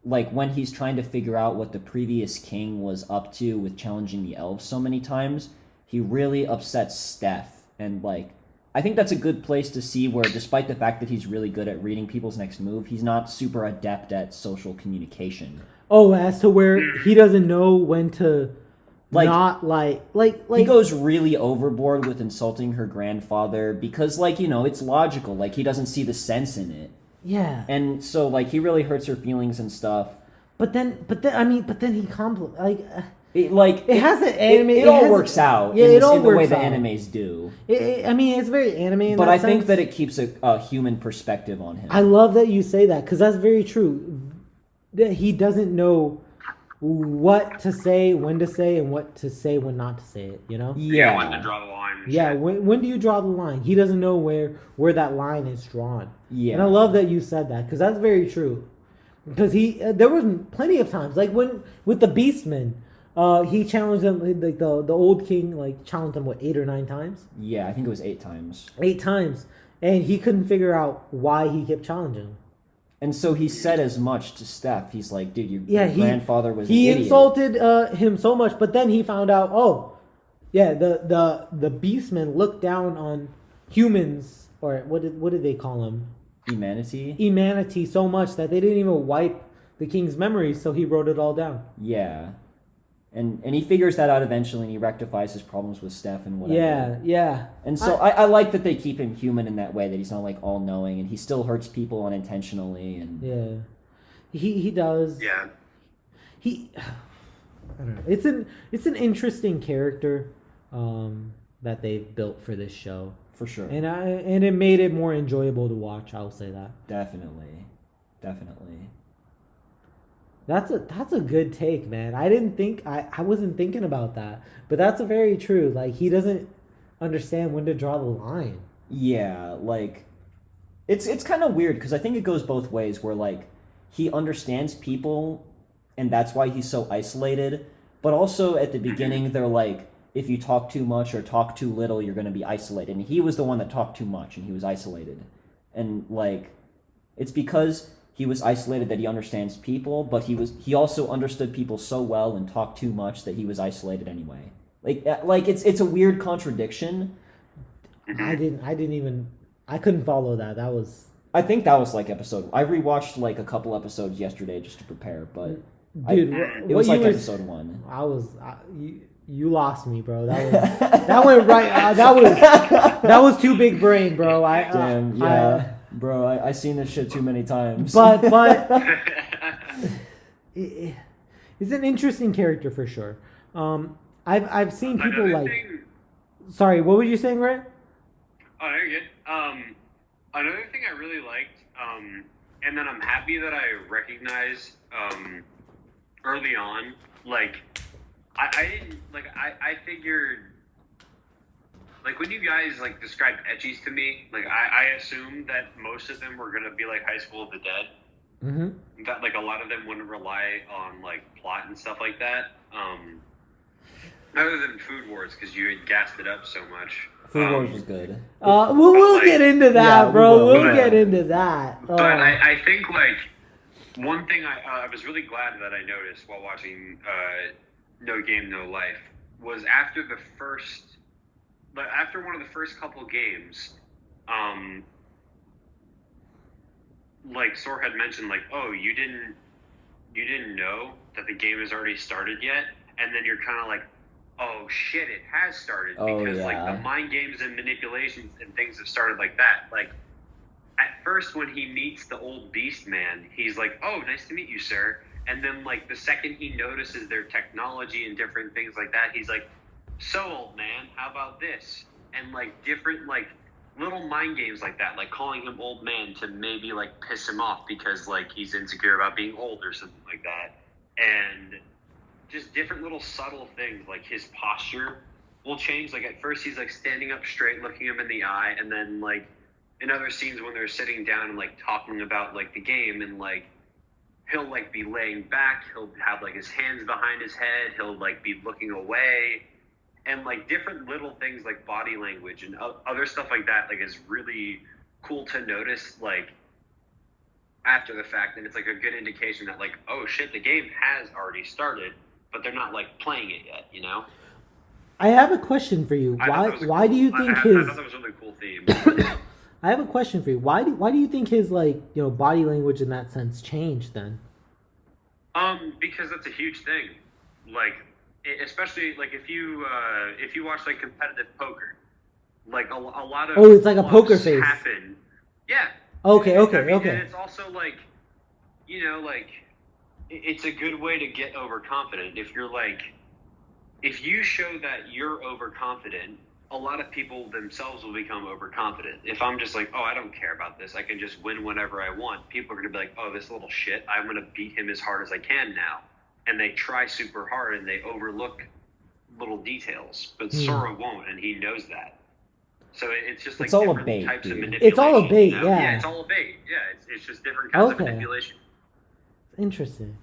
when he's trying to figure out what the previous king was up to with challenging the elves so many times, he really upsets Steph. And like, I think that's a good place to see where, despite the fact that he's really good at reading people's next move, he's not super adept at social communication. Oh, as to where he doesn't know when to not like he goes really overboard with insulting her grandfather because, like, it's logical. Like, he doesn't see the sense in it. Yeah. And so, like, he really hurts her feelings and stuff. But then he it has an anime. It all works out. Yeah, in the works way the out. animes do. It's very anime. But I think that it keeps a human perspective on him. I love that you say that because that's very true. He doesn't know what to say, when to say, and what to say when not to say it. Yeah. When to draw the line. Yeah. When do you draw the line? He doesn't know where that line is drawn. Yeah. And I love that you said that because that's very true. Because there was plenty of times, like with the Beastmen, he challenged them, like the old king, like challenged them 8 or 9 times. Yeah, I think it was 8 times. 8 times, and he couldn't figure out why he kept challenging him. And so he said as much to Steph. He's like, "Dude, your grandfather was an idiot." He insulted him so much, but then he found out, the Beastmen looked down on humans, or what did they call them? Humanity so much that they didn't even wipe the king's memories, so he wrote it all down. Yeah. And he figures that out eventually, and he rectifies his problems with Steph and whatever. Yeah. And so I like that they keep him human in that way, that he's not like all-knowing, and he still hurts people unintentionally. And yeah, he does. Yeah. I don't know. It's an interesting character that they've built for this show. For sure. And it made it more enjoyable to watch, I'll say that. Definitely. That's a good take, man. I wasn't thinking about that. But that's a very true. Like, he doesn't understand when to draw the line. Yeah, like it's kind of weird because I think it goes both ways where like he understands people and that's why he's so isolated, but also at the beginning they're like if you talk too much or talk too little, you're going to be isolated. And he was the one that talked too much, and he was isolated. And like, it's because he was isolated that he understands people, but he also understood people so well and talked too much that he was isolated anyway. Like it's a weird contradiction. I couldn't follow that. That was. I think that was like episode. I rewatched like a couple episodes yesterday just to prepare, but dude, it was like episode 1. You lost me, bro. That went right. That was too big brain, bro. Bro. I seen this shit too many times. But it's an interesting character for sure. I've seen people Sorry, what were you saying, Ray? Oh, no, you're good. Another thing I really liked, and then I'm happy that I recognized early on, like, I didn't, like, I figured, like, when you guys, like, described ECCHIs to me, like, I assumed that most of them were going to be, like, High School of the Dead. Mm-hmm. That, like, a lot of them wouldn't rely on, like, plot and stuff like that. Other than Food Wars, because you had gassed it up so much. Food Wars was good. We'll get into that, bro. We'll get into that. But I think, like, one thing I was really glad that I noticed while watching No Game, No Life was after one of the first couple games, like Sora had mentioned, like, oh, you didn't know that the game has already started yet, and then you're kind of like, oh shit, it has started, because like the mind games and manipulations and things have started like that. Like, at first when he meets the old beast man, he's like, oh, nice to meet you, sir. And then like the second he notices their technology and different things like that, he's like, so old man, how about this? And like different like little mind games like that, like calling him old man to maybe like piss him off because like he's insecure about being old or something like that. And just different little subtle things, like his posture will change. Like at first he's like standing up straight, looking him in the eye, and then like in other scenes when they're sitting down and like talking about like the game, and like he'll like be laying back, he'll have like his hands behind his head, he'll like be looking away, and like different little things like body language and other stuff like that, like is really cool to notice like after the fact. And it's like a good indication that like, oh shit, the game has already started, but they're not like playing it yet, you know? I have a question for you. Why do you think his? I thought that was a really cool theme. I have a question for you. Why do you think his like body language in that sense changed then? Because that's a huge thing. Like, especially like if you watch like competitive poker, like a lot of it's like a poker face. Happen. Yeah. Okay. And it's also like, like it's a good way to get overconfident. If you show that you're overconfident, a lot of people themselves will become overconfident. If I'm just like, oh, I don't care about this, I can just win whenever I want, people are going to be like, oh, this little shit, I'm going to beat him as hard as I can now. And they try super hard and they overlook little details. But Sora won't, and he knows that. So it's just like different types of manipulation. It's all a bait, yeah. Yeah, it's all a bait. Yeah, it's just different kinds of manipulation. Interesting.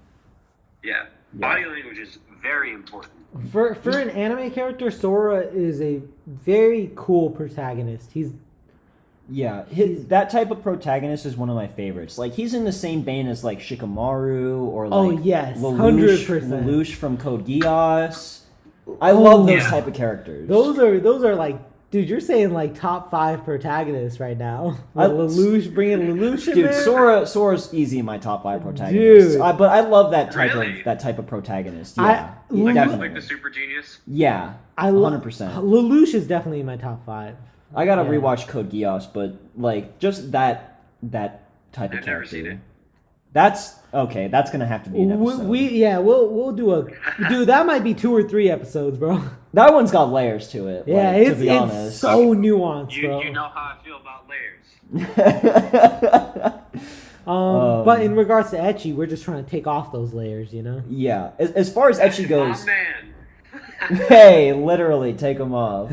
Yeah. Body language is very important. For an anime character, Sora is a very cool protagonist. That type of protagonist is one of my favorites. Like, he's in the same vein as like Shikamaru or like Lelouch from Code Geass. I love those type of characters. Those are like, dude, you're saying like top 5 protagonists right now. Bringing Lelouch in there. Dude, Sora's easy in my top 5 protagonists. But I love that type of protagonist. Yeah, definitely. Like the super genius. Yeah, 100%. Lelouch is definitely in my top 5. I gotta rewatch Code Geass, but like just that type of character. I've never seen it. That's okay. That's gonna have to be an episode. We'll do a dude. That might be 2 or 3 episodes, bro. That one's got layers to it. Yeah, like, to be honest. It's so nuanced, bro. You know how I feel about layers. But in regards to ECCHI, we're just trying to take off those layers, you know. Yeah, as far as ECCHI goes. Oh man. Hey, literally take them off.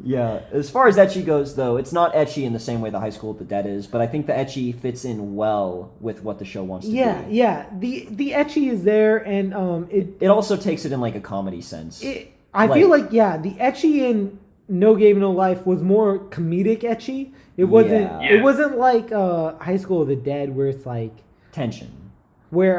Yeah, as far as ecchi goes, though, it's not ecchi in the same way the High School of the Dead is, but I think the ecchi fits in well with what the show wants to do. Yeah. The ecchi is there, and It also takes it in like a comedy sense. I feel like the ecchi in No Game No Life was more comedic ecchi. It wasn't. Yeah. It wasn't like High School of the Dead where it's like tension. where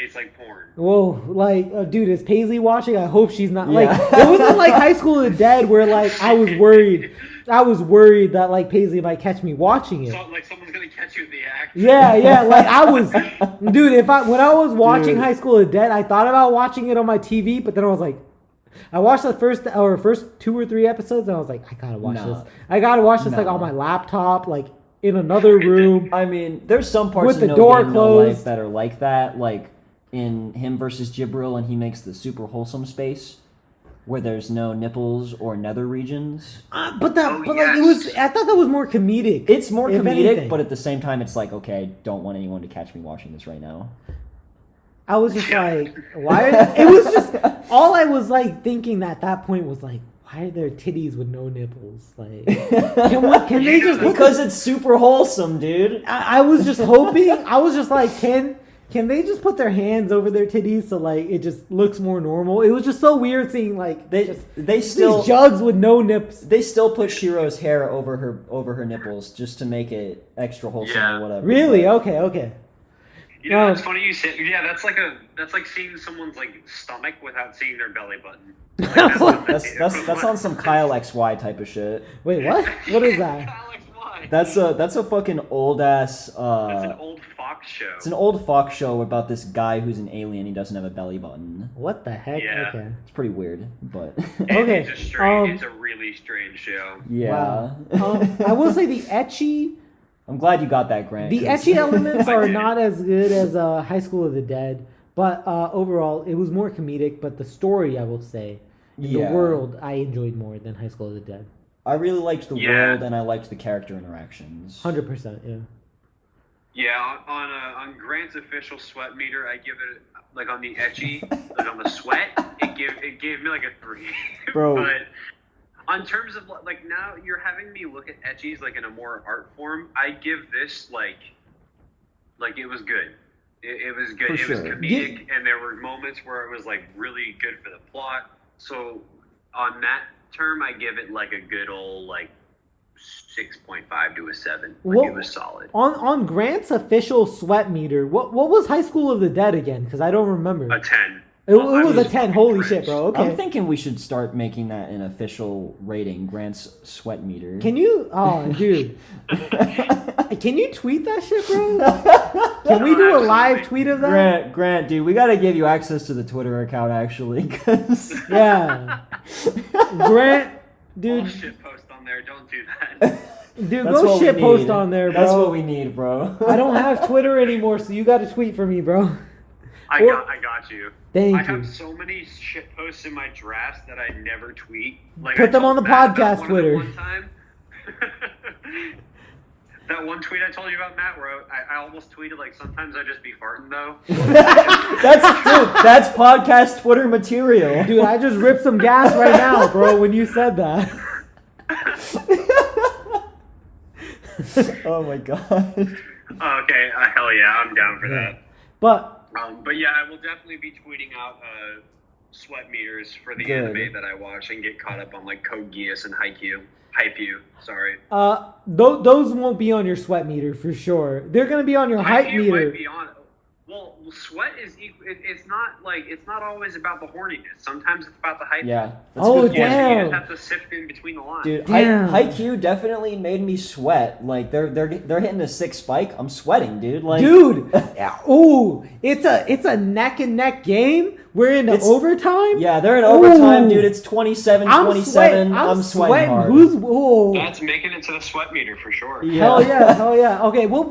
It's like porn. whoa, like dude, is Paisley watching? I hope she's not. Yeah. Like it wasn't like High School of the Dead where like I was worried that like Paisley might catch me watching it. So, like someone's gonna catch you in the act. Yeah, like I was, dude. When I was watching Dude. High School of the Dead, I thought about watching it on my TV, but then I was like, I watched the first 2 or 3 episodes, and I was like, I gotta watch this. I gotta watch this like on my laptop, like in another room. I mean, there's some parts With of the No door Game No Life closed. that are like that, like in him versus Jibril, and he makes the super wholesome space where there's no nipples or nether regions. But it was. I thought that was more comedic. It's more if comedic, anything. but at the same time, it's like, okay, I don't want anyone to catch me watching this right now. I was just like, why? It was just all I was like thinking at that point was like, why are there titties with no nipples? Like, can they just? Because it's super wholesome, dude. I was just hoping. I was just like, can they just put their hands over their titties so like it just looks more normal? It was just so weird seeing like They still these jugs with no nips. They still put Shiro's hair over her nipples just to make it extra wholesome or whatever. Really? But- Okay. You know, it's funny you say. Yeah, that's like seeing someone's like stomach without seeing their belly button. Like, That's on some Kyle XY type of shit. Wait, what? What is that? Alex, why? That's a fucking old ass. That's an old Fox show. It's an old Fox show about this guy who's an alien. He doesn't have a belly button. What the heck? Yeah. Okay. It's pretty weird, but Okay. It's a really strange show. yeah. Wow. I will say the ecchi. I'm glad you got that, Grant. The 'cause- ecchi elements are not as good as High School of the Dead, but overall it was more comedic. But the story, I will say, the world, I enjoyed more than High School of the Dead. I really liked the world, and I liked the character interactions. 100%, yeah. Yeah, on Grant's official sweat meter, I give it like on the ecchi, like on the sweat, it gave me like a 3. Bro. But on terms of like now you're having me look at ecchis like in a more art form, I give this like it was good. It was good. For It was sure. comedic, and there were moments where it was like really good for the plot. So on that term, I give it like a good old like 6.5 to a 7. Like it was solid. On Grant's official sweat meter, what was High School of the Dead again? Because I don't remember. A 10. It was a 10. Holy shit, bro. Okay. I'm thinking we should start making that an official rating, Grant's sweat meter. Can you? Oh, dude. Can you tweet that shit, bro? Can we do a live tweet of that? Grant, dude, we gotta give you access to the Twitter account actually, cause Yeah. Grant, dude. I'll shit post on there. Don't do that. Dude, that's go what we shit need. post on there, bro. That's what we need, bro. I don't have Twitter anymore, so you got to tweet for me, bro. I got you. Thank I you. have so many shit posts in my drafts that I never tweet. Like Put I them told on the Matt about podcast one of them Twitter. One time. That one tweet I told you about, Matt, where I almost tweeted like sometimes I just be farting though. That's podcast Twitter material. Dude, I just ripped some gas right now, bro, when you said that. Oh my god. Okay, hell yeah, I'm down for that. But yeah, I will definitely be tweeting out sweat meters for the anime that I watch and get caught up on like Code Geass and Haikyuu. Sorry. those won't be on your sweat meter for sure. They're gonna be on your hype Haikyuu meter. might be on. Well, sweat is it's not always about the horniness. Sometimes it's about the hype. Yeah. That's Oh, a good point. damn. You just have to sift in between the lines. Dude, Damn. Haikyuu definitely made me sweat. Like they're hitting a 6 spike. I'm sweating, dude. Like, Dude, ooh, it's a neck and neck game. We're in overtime. yeah, they're in overtime, Ooh. dude. It's 27-27. I'm sweating sweating. hard. Who's ooh? That's making it to the sweat meter for sure. Yeah. Hell yeah. Okay, we'll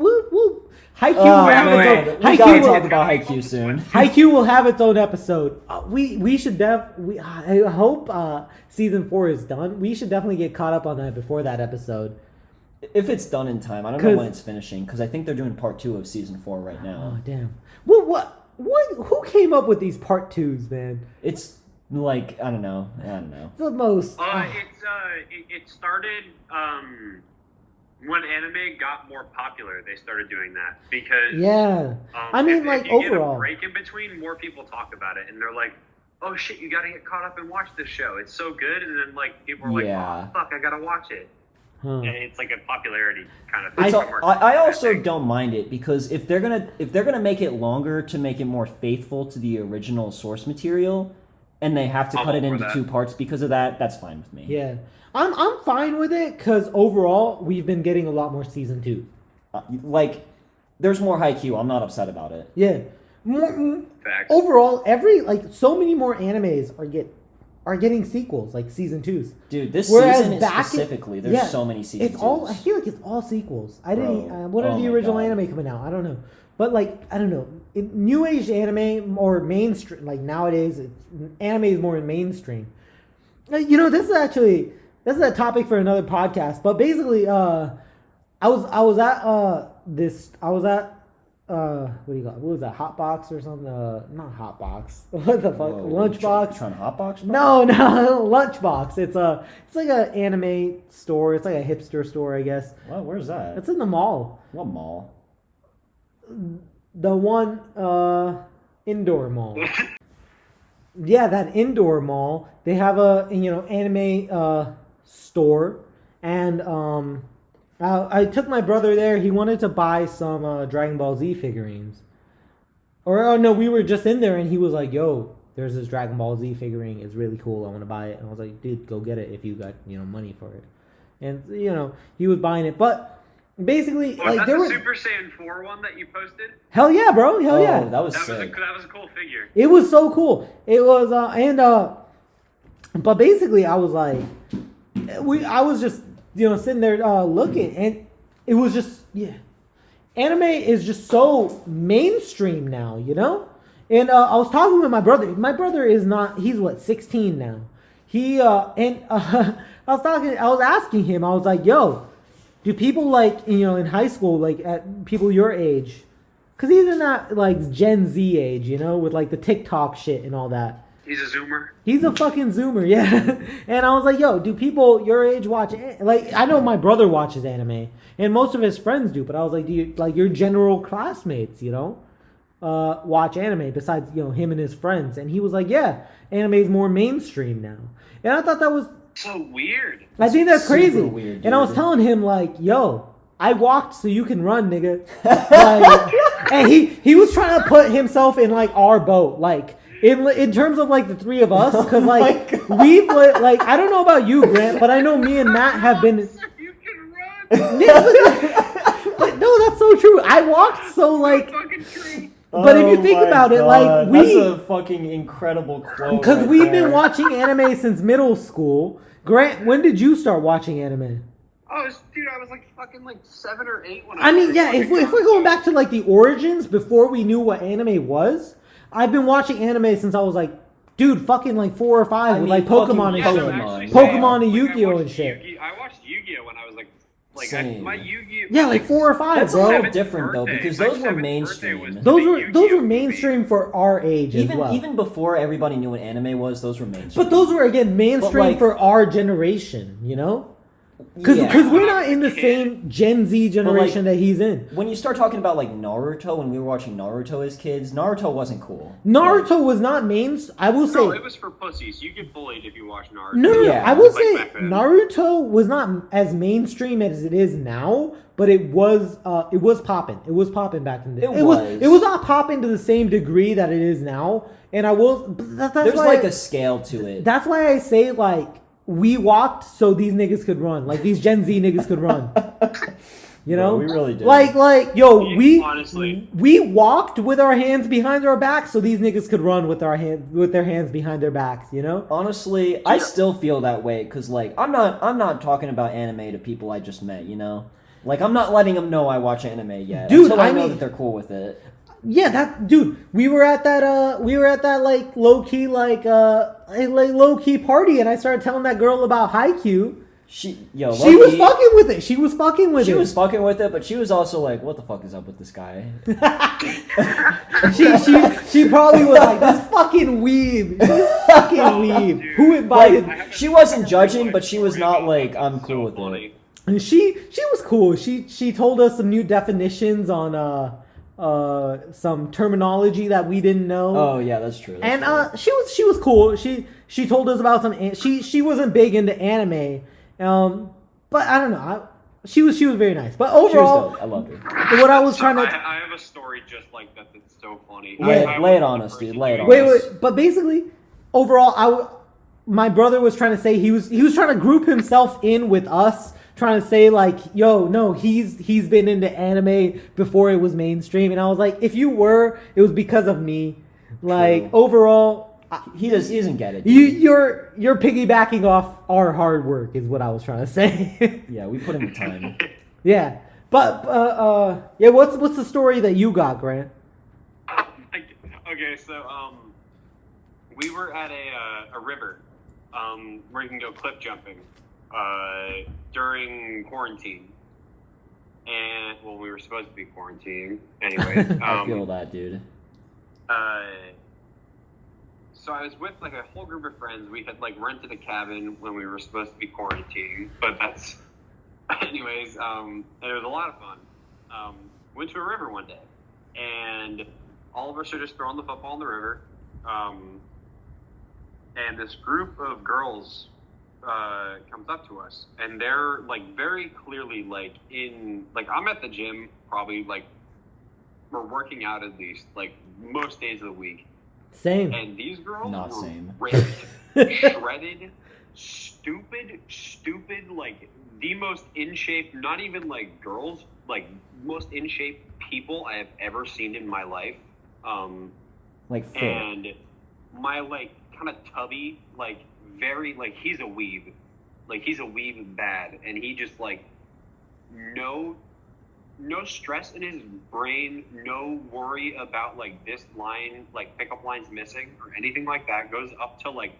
Haikyuu Oh, will have man. its own. We gotta talk about Haikyuu soon. Haikyuu will have its own episode. We should I hope season 4 is done. We should definitely get caught up on that before that episode. If it's done in time, I don't know when it's finishing because I think they're doing part 2 of season 4 right now. Oh damn. What? Who came up with these part 2s, man? It's Like, I don't know. The most. It started when anime got more popular. They started doing that because I mean, like, if you overall, get a break in between, more people talk about it, and they're like, "Oh shit, you gotta get caught up and watch this show. It's so good." And then like people are like, "Oh fuck, I gotta watch it." And it's like a popularity kind of thing. I also don't mind it because if they're gonna make it longer to make it more faithful to the original source material, and they have to cut it into 2 parts because of that, that's fine with me. Yeah, I'm fine with it because overall we've been getting a lot more season 2. Like, there's more Haikyuu. I'm not upset about it. Yeah, overall, so many more animes are getting sequels, like season 2s. Dude, this season specifically, there's so many seasons. I feel like it's all sequels. What are the original anime coming out? I don't know. But like, I don't know. New age anime or mainstream, like nowadays, anime is more mainstream. You know, this is a topic for another podcast. But basically, I was at what do you call it? What was that? Hotbox or something? Not Hotbox. What the fuck? Lunchbox? Trying to Hotbox? No, Lunchbox. It's like an anime store. It's like a hipster store, I guess. Well, where's that? It's in the mall. What mall? The one indoor mall. Yeah, that indoor mall. They have a anime store, and I took my brother there. He wanted to buy some Dragon Ball Z figurines. No, we were just in there, and he was like, "Yo, there's this Dragon Ball Z figurine. It's really cool. I want to buy it." And I was like, "Dude, go get it if you got money for it." And he was buying it, but basically, like there was Super Saiyan 4 one that you posted. Hell yeah, bro! Hell yeah! That was sick. That was a cool figure. It was so cool. It was but basically, I was like, I was just sitting there looking, and it was just anime is just so mainstream now, And I was talking with my brother. My brother is not. He's 16 now. I was asking him. I was like, "Yo, do people like in high school, like at people your age, because he's in that like Gen Z age, with like the TikTok shit and all that." He's a Zoomer. He's a fucking Zoomer, yeah. And I was like, "Yo, do people your age watch like?" I know my brother watches anime, and most of his friends do. But I was like, "Do you like your general classmates, watch anime besides him and his friends?" And he was like, "Yeah, anime is more mainstream now." And I thought that was so weird. I think that's crazy. Weird, dude. And I was telling him like, "Yo, I walked so you can run, nigga." Like, and he was trying to put himself in like our boat, like in terms of like the three of us, because like we've like I don't know about you, Grant, but I know me and Matt have been. You can run. But no, that's so true. I walked so like. But if you think about it, like that's a fucking incredible quote. Because we've been watching anime since middle school. Grant, when did you start watching anime? Oh, dude, I was like fucking like 7 or 8 when I mean, yeah, if we're going back to like the origins before we knew what anime was, I've been watching anime since I was like, dude, fucking like 4 or 5 with like Pokemon and shit. Pokemon and Yu-Gi-Oh and shit. I watched Yu-Gi-Oh when I was like my Yu-Gi-Oh. Yeah, like 4 or 5, That's bro. a little different though, because those were mainstream. Those were mainstream for our age as well. Even before everybody knew what anime was, those were mainstream. But those were again mainstream for our generation, Because we're not in the same Gen Z generation that he's in. When you start talking about like Naruto, when we were watching Naruto as kids, Naruto wasn't cool. Naruto was not I will say. No, it was for pussies. You get bullied if you watch Naruto. No, I will say Naruto was not as mainstream as it is now, but it was popping. It was popping back in the day. It was not popping to the same degree that it is now. And I will. There's like a scale to it. That's why I say like. We walked so these niggas could run. Like, these Gen Z niggas could run. Bro, we really did. Like, yo, we walked with our hands behind our backs so these niggas could run with their hands behind their backs, Honestly, I still feel that way, because, like, I'm not talking about anime to people I just met, Like, I'm not letting them know I watch anime yet. Dude, until I know that they're cool with it. Yeah, we were at that like low key party, and I started telling that girl about Haikyuu. She was fucking with it. She was fucking with it. She was fucking with it, but she was also like, "What the fuck is up with this guy?" she probably was like, "This fucking weeb, this fucking weeb." Dude. Who invited? Like, she wasn't judging, but she was not like, "I'm cool with it." And she was cool. She told us some new definitions on some terminology that we didn't know. Oh yeah, that's true. She was cool. She told us about some. She wasn't big into anime. But I don't know. She was very nice. But overall, I loved her. What I was trying to. I have a story just like that that's so funny. Lay it on us, dude. Lay it on us. Wait. But basically, overall, my brother was trying to say he was trying to group himself in with us, trying to say like, yo, no, he's been into anime before it was mainstream, and I was like, if you were, it was because of me. Like, overall. He doesn't get it. You're piggybacking off our hard work is what I was trying to say. Yeah, we put in the time. Yeah, but yeah. What's the story that you got, Grant? Okay, so we were at a river where you can go cliff jumping during quarantine, and well, we were supposed to be quarantining anyway. I feel that, dude. So I was with like a whole group of friends. We had like rented a cabin when we were supposed to be quarantining, but that's anyways. And it was a lot of fun. Went to a river one day, and all of us are just throwing the football in the river. And this group of girls comes up to us, and they're like very clearly like I'm at the gym probably like we're working out at least like most days of the week. Same. And these girls Not were same. ripped, shredded, stupid, like the most in shape, not even like girls, like most in shape people I have ever seen in my life. Like fit. And my like kind of tubby, like very like he's a weeb bad, and he just like no stress in his brain, no worry about like this line, like pickup lines missing or anything like that. Goes up to like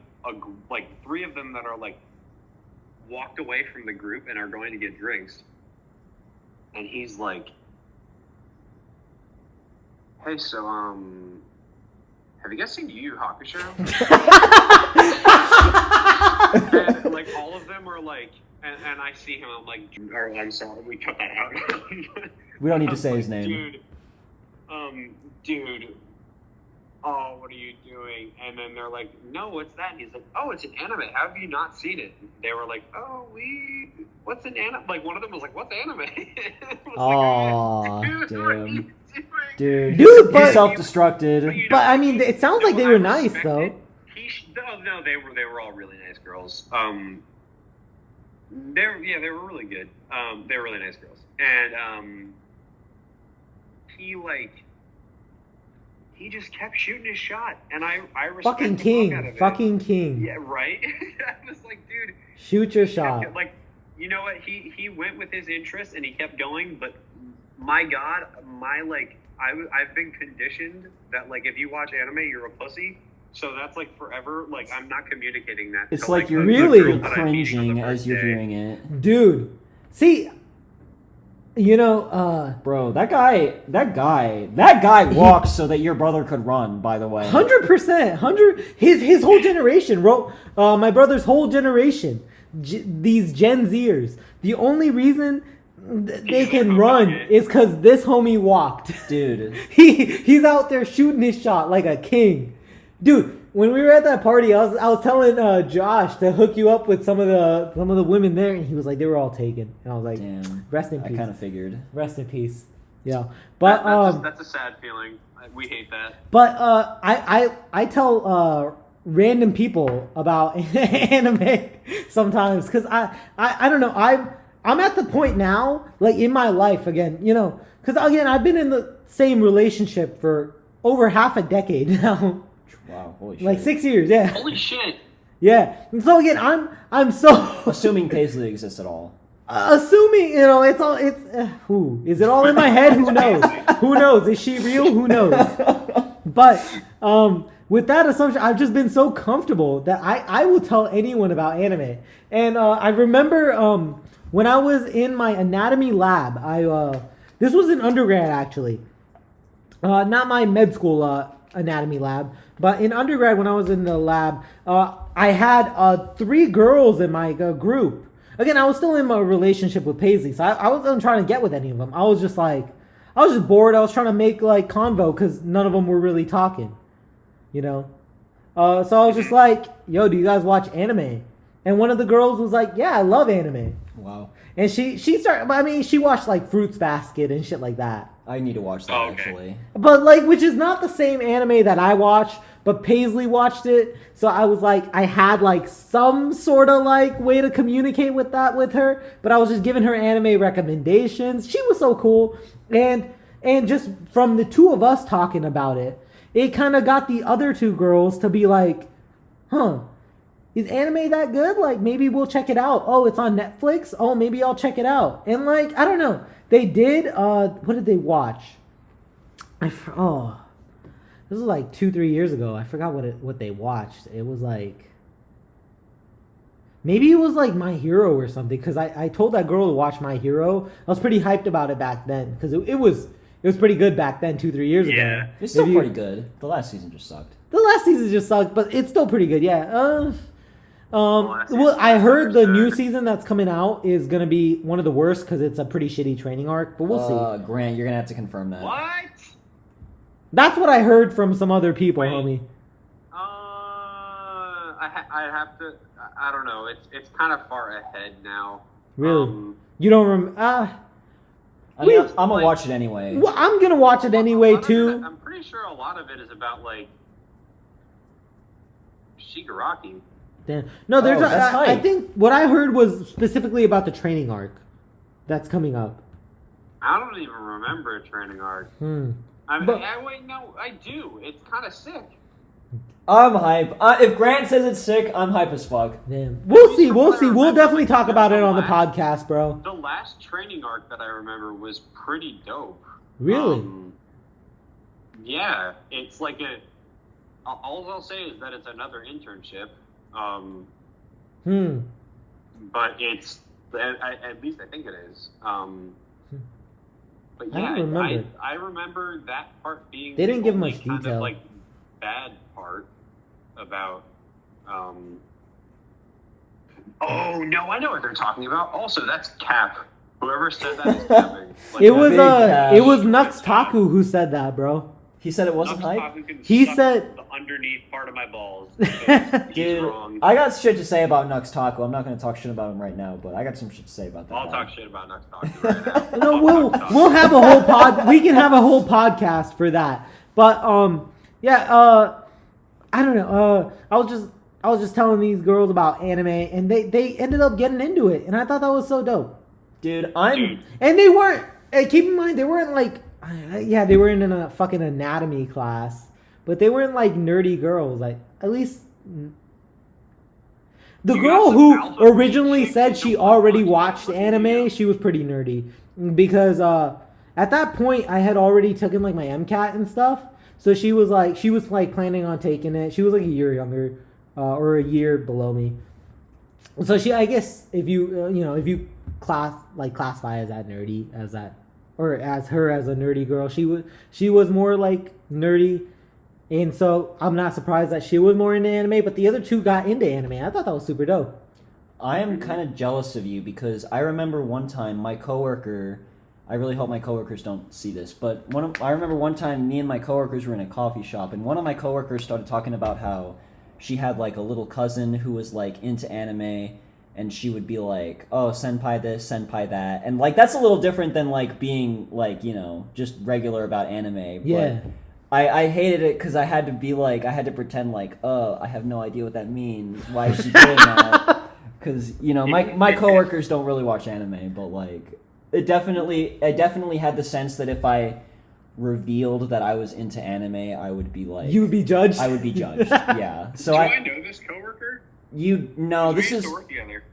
three of them that are like walked away from the group and are going to get drinks, and he's like, "Hey, so have you guys seen Yu Yu Hakusho?" And like all of them are like. And I see him, I'm like, or I'm sorry, we cut that out. We don't need to say his name. Dude, oh, what are you doing? And then they're like, no, what's that? And he's like, oh, it's an anime. How have you not seen it? And they were like, oh, what's an anime? Like, one of them was like, what's anime? Oh, damn. Dude, but he self-destructed. But I mean, it sounds like they were nice though. No, they were all really nice girls. They were really good. They were really nice girls, and he just kept shooting his shot, and I respect fucking the king, fuck out of it. fucking king. Yeah, right. I was like, dude, shoot your shot. Like, you know what? He went with his interest and he kept going, but my God, I've been conditioned that like if you watch anime, you're a pussy. So that's like forever. Like I'm not communicating that. It's to, like you're really cringing as you're hearing it, dude. See, you know, bro, that guy walks so that your brother could run. By the way, 100%, his whole generation wrote. My brother's whole generation, these Gen Zers. The only reason they can run is because this homie walked. Dude, he's out there shooting his shot like a king. Dude, when we were at that party, I was telling Josh to hook you up with some of the women there, and he was like, they were all taken, and I was like, damn, rest in peace. I kind of figured. Rest in peace. Yeah, but that's a sad feeling. We hate that. But I tell random people about anime sometimes because I don't know, I'm at the point now, like in my life again, you know, because again I've been in the same relationship for over half a decade now. Wow, holy shit. Like 6 years, yeah. Holy shit. Yeah. And so again, I'm so assuming Paisley exists at all. Assuming, you know, who is it all in my head? Who knows? Who knows? Is she real? Who knows? But with that assumption, I've just been so comfortable that I will tell anyone about anime. And I remember when I was in my anatomy lab, this was in undergrad actually, not my med school anatomy lab, but in undergrad when I was in the lab, I had 3 girls in my group. Again, I was still in my relationship with Paisley, so I wasn't trying to get with any of them. I was just bored. I was trying to make like convo because none of them were really talking, you know. So I was just like, "Yo, do you guys watch anime?" And one of the girls was like, "Yeah, I love anime." Wow. And she started. I mean, she watched like Fruits Basket and shit like that. I need to watch that actually. But like, which is not the same anime that I watch, but Paisley watched it. So I was like, I had like some sort of like way to communicate with her, but I was just giving her anime recommendations. She was so cool. And just from the 2 of us talking about it, it kind of got the other 2 girls to be like, huh, is anime that good? Like, maybe we'll check it out. Oh, it's on Netflix? Oh, maybe I'll check it out. And like, I don't know. They did, what did they watch? This was like 2-3 years ago. I forgot what they watched. It was like, maybe it was like My Hero or something. Because I told that girl to watch My Hero. I was pretty hyped about it back then. Because it was pretty good back then, 2-3 years ago. It's still pretty good. The last season just sucked. The last season just sucked, but it's still pretty good, yeah. Well, I heard the new season that's coming out is gonna be one of the worst because it's a pretty shitty training arc. But we'll see. Grant, you're gonna have to confirm that. What? That's what I heard from some other people, homie. I have to. I don't know. It's kind of far ahead now. Really? You don't remember? I mean, I'm gonna watch it anyway. Well, I'm gonna watch it anyway too. I'm pretty sure a lot of it is about like Shigaraki. Damn. No, there's that's I think what I heard was specifically about the training arc that's coming up. I don't even remember a training arc. I mean, wait, no, I do. It's kind of sick. I'm hype. If Grant says it's sick, I'm hype as fuck. Damn. We'll see. We'll definitely talk about it on the podcast, bro. The last training arc that I remember was pretty dope. Really? Yeah. It's like all I'll say is that it's another internship. But it's at least I think it is. But yeah, I remember that part being. They didn't give much kind detail. of like bad part about. Oh no, I know what they're talking about. Also, that's Cap. Whoever said that is capping. Like, it was Nux Taku who said that, bro. He said it wasn't hype? He said the underneath part of my balls. Dude, wrong. I got shit to say about Nux Taku. I'm not going to talk shit about him right now, but I got some shit to say about that. I'll talk shit about Nux Taku right now. No, we'll have a whole we can have a whole podcast for that. But I don't know. I was just telling these girls about anime, and they ended up getting into it, and I thought that was so dope. Dude, and they weren't. Keep in mind, they weren't like. Yeah, they were in a fucking anatomy class, but they weren't like nerdy girls. Like, at least the girl who originally said she already watched anime, she was pretty nerdy because at that point I had already taken like my MCAT and stuff. So she was planning on taking it. She was like a year younger or a year below me. So I guess if you classify as that nerdy as that. Or as her as a nerdy girl, she was more like nerdy, and so I'm not surprised that she was more into anime. But the other 2 got into anime. I thought that was super dope. I am kind of jealous of you because I remember one time my coworker. I really hope my coworkers don't see this, but I remember one time me and my coworkers were in a coffee shop, and one of my coworkers started talking about how she had like a little cousin who was like into anime. And she would be like, oh, senpai this, senpai that. And, like, that's a little different than, like, being, like, you know, just regular about anime. Yeah. But I hated it because I had to be, like, I had to pretend, like, oh, I have no idea what that means. Why is she doing that? Because, you know, my coworkers don't really watch anime. But, like, I definitely had the sense that if I revealed that I was into anime, I would be, like... You would be judged? I would be judged, yeah. So I know this coworker? This is... to work together.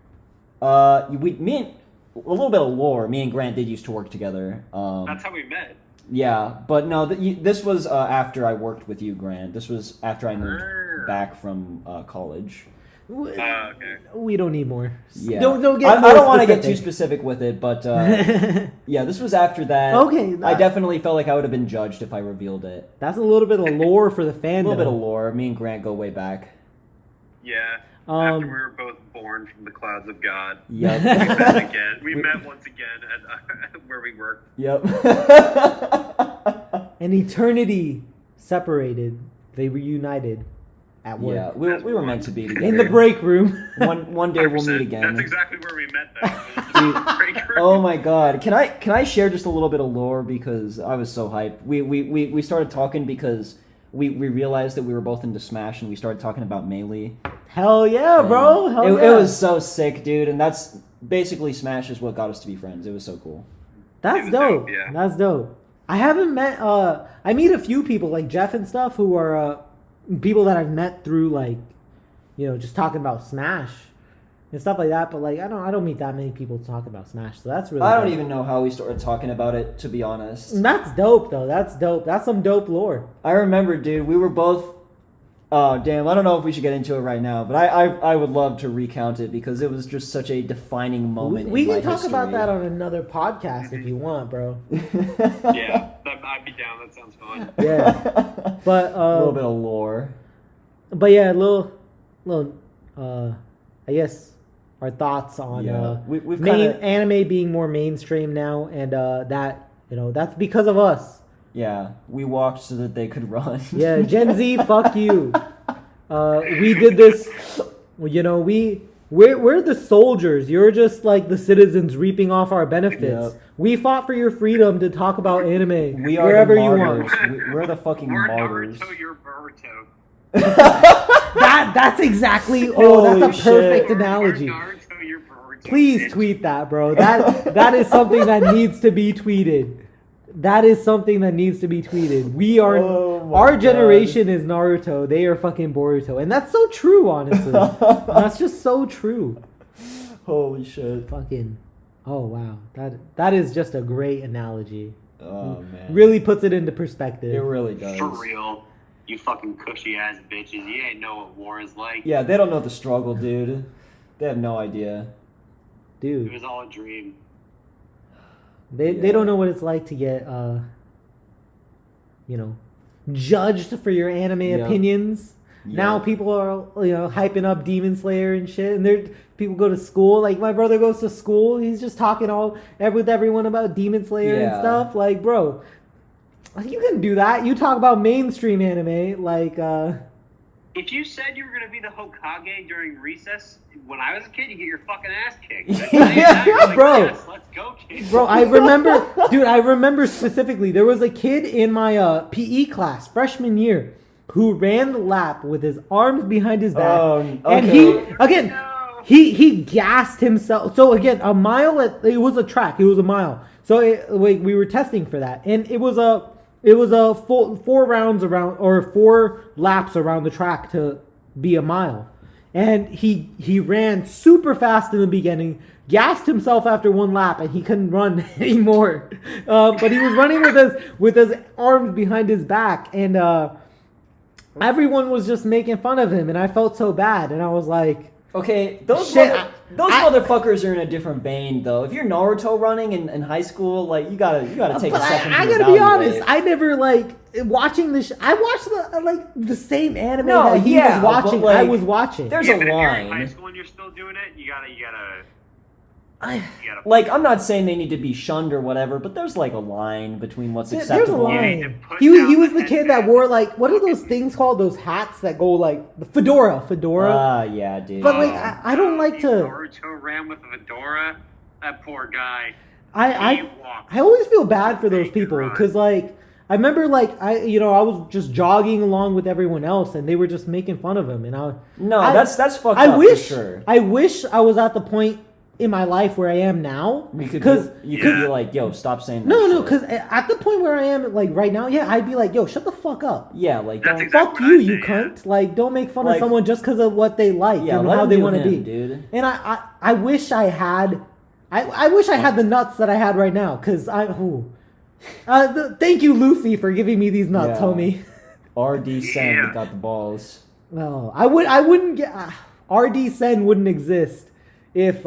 A little bit of lore. Me and Grant did used to work together. That's how we met. Yeah, but no, this was after I worked with you, Grant. This was after I moved back from college. Okay. We don't need more. Yeah. Don't get. I don't want to get too specific with it, but yeah, this was after that. Okay. I definitely felt like I would have been judged if I revealed it. That's a little bit of lore for the fandom. A little bit of lore. Me and Grant go way back. Yeah. After we were both born from the clouds of God. Yep. We met again. We met once again at where we worked. Yep. An eternity separated, they reunited at work. Yeah, we were meant to be together. In the break room. One day we'll meet again. That's exactly where we met though. Dude, oh my god. Can I share just a little bit of lore because I was so hyped. We started talking because we realized that we were both into Smash and we started talking about Melee. Hell yeah, bro. Hell yeah. It was so sick, dude, and that's basically Smash is what got us to be friends. It was so cool. That's dope. Yeah. That's dope. I haven't met I meet a few people like Jeff and stuff who are people that I've met through like, just talking about Smash and stuff like that, but like I don't meet that many people talking about Smash, so that's really I dope. don't even know how we started talking about it, to be honest. That's dope though. That's dope. That's some dope lore. I remember, dude, we were both oh damn, I don't know if we should get into it right now, but I would love to recount it because it was just such a defining moment. We can talk about that on another podcast if you want, bro. Yeah, I'd be down. That sounds fun. Yeah, but a little bit of lore. But yeah, a little, I guess our thoughts on we've anime being more mainstream now, and that that's because of us. Yeah, we walked so that they could run. Yeah, Gen Z, fuck you. We did this. We're the soldiers. You're just like the citizens reaping off our benefits. Yep. We fought for your freedom to talk about anime we are wherever the you martyrs. want. We're the fucking martyrs. Naruto, you're Boruto. That's exactly. Oh, that's a perfect analogy. Naruto, you're Boruto. Please tweet that, bro. That is something that needs to be tweeted. That is something that needs to be tweeted. We are our generation is Naruto. They are fucking Boruto, and that's so true. Honestly, that's just so true. Holy shit! Fucking. Oh wow, that is just a great analogy. Oh man, really puts it into perspective. It really does. For real, you fucking cushy ass bitches. You ain't know what war is like. Yeah, they don't know the struggle, dude. They have no idea. Dude, it was all a dream. They don't know what it's like to get judged for your anime opinions. Yep. Now people are hyping up Demon Slayer and shit, and people go to school. Like my brother goes to school, he's just talking with everyone about Demon Slayer and stuff. Like, bro, you can do that. You talk about mainstream anime, like. If you said you were gonna be the Hokage during recess when I was a kid, you get your fucking ass kicked. Like, bro. Yes, let's go, kid. Bro, I remember specifically. There was a kid in my PE class freshman year who ran the lap with his arms behind his back, and he gassed himself. So again, a mile. It was a track. It was a mile. So we were testing for that, and it was a. It was a full 4 rounds around, or 4 laps around the track to be a mile. And he ran super fast in the beginning, gassed himself after 1 lap, and he couldn't run anymore. But he was running with his arms behind his back, and everyone was just making fun of him, and I felt so bad. And I was like, okay, those motherfuckers are in a different vein, though. If you're Naruto running in high school, like you gotta take a second. I gotta be honest. I never watching this. I watched the same anime that he was watching. I was watching. There's a line. If you're in high school and you're still doing it, you gotta. Like, I'm not saying they need to be shunned or whatever, but there's like a line between what's acceptable. There's a line. He was the kid that wore what are those things called? Those hats that go the fedora. Ah, yeah, dude. But I don't like to. Naruto ran with a fedora. That poor guy. I always feel bad for those people because I remember I was just jogging along with everyone else and they were just making fun of him that's fucked up for sure. I wish I was at the point in my life where I am now, because you could be like, yo, stop saying that. No, because at the point where I am right now, I'd be like, yo, shut the fuck up. Yeah, fuck you, you cunt. Like, don't make fun of someone just because of what they like and how they want to be, dude. And I wish I had, I wish I had the nuts that I had right now, because Thank you, Luffy, for giving me these nuts, Yeah. homie. RD Sen Yeah. got the balls. No, I wouldn't get. RD Sen wouldn't exist if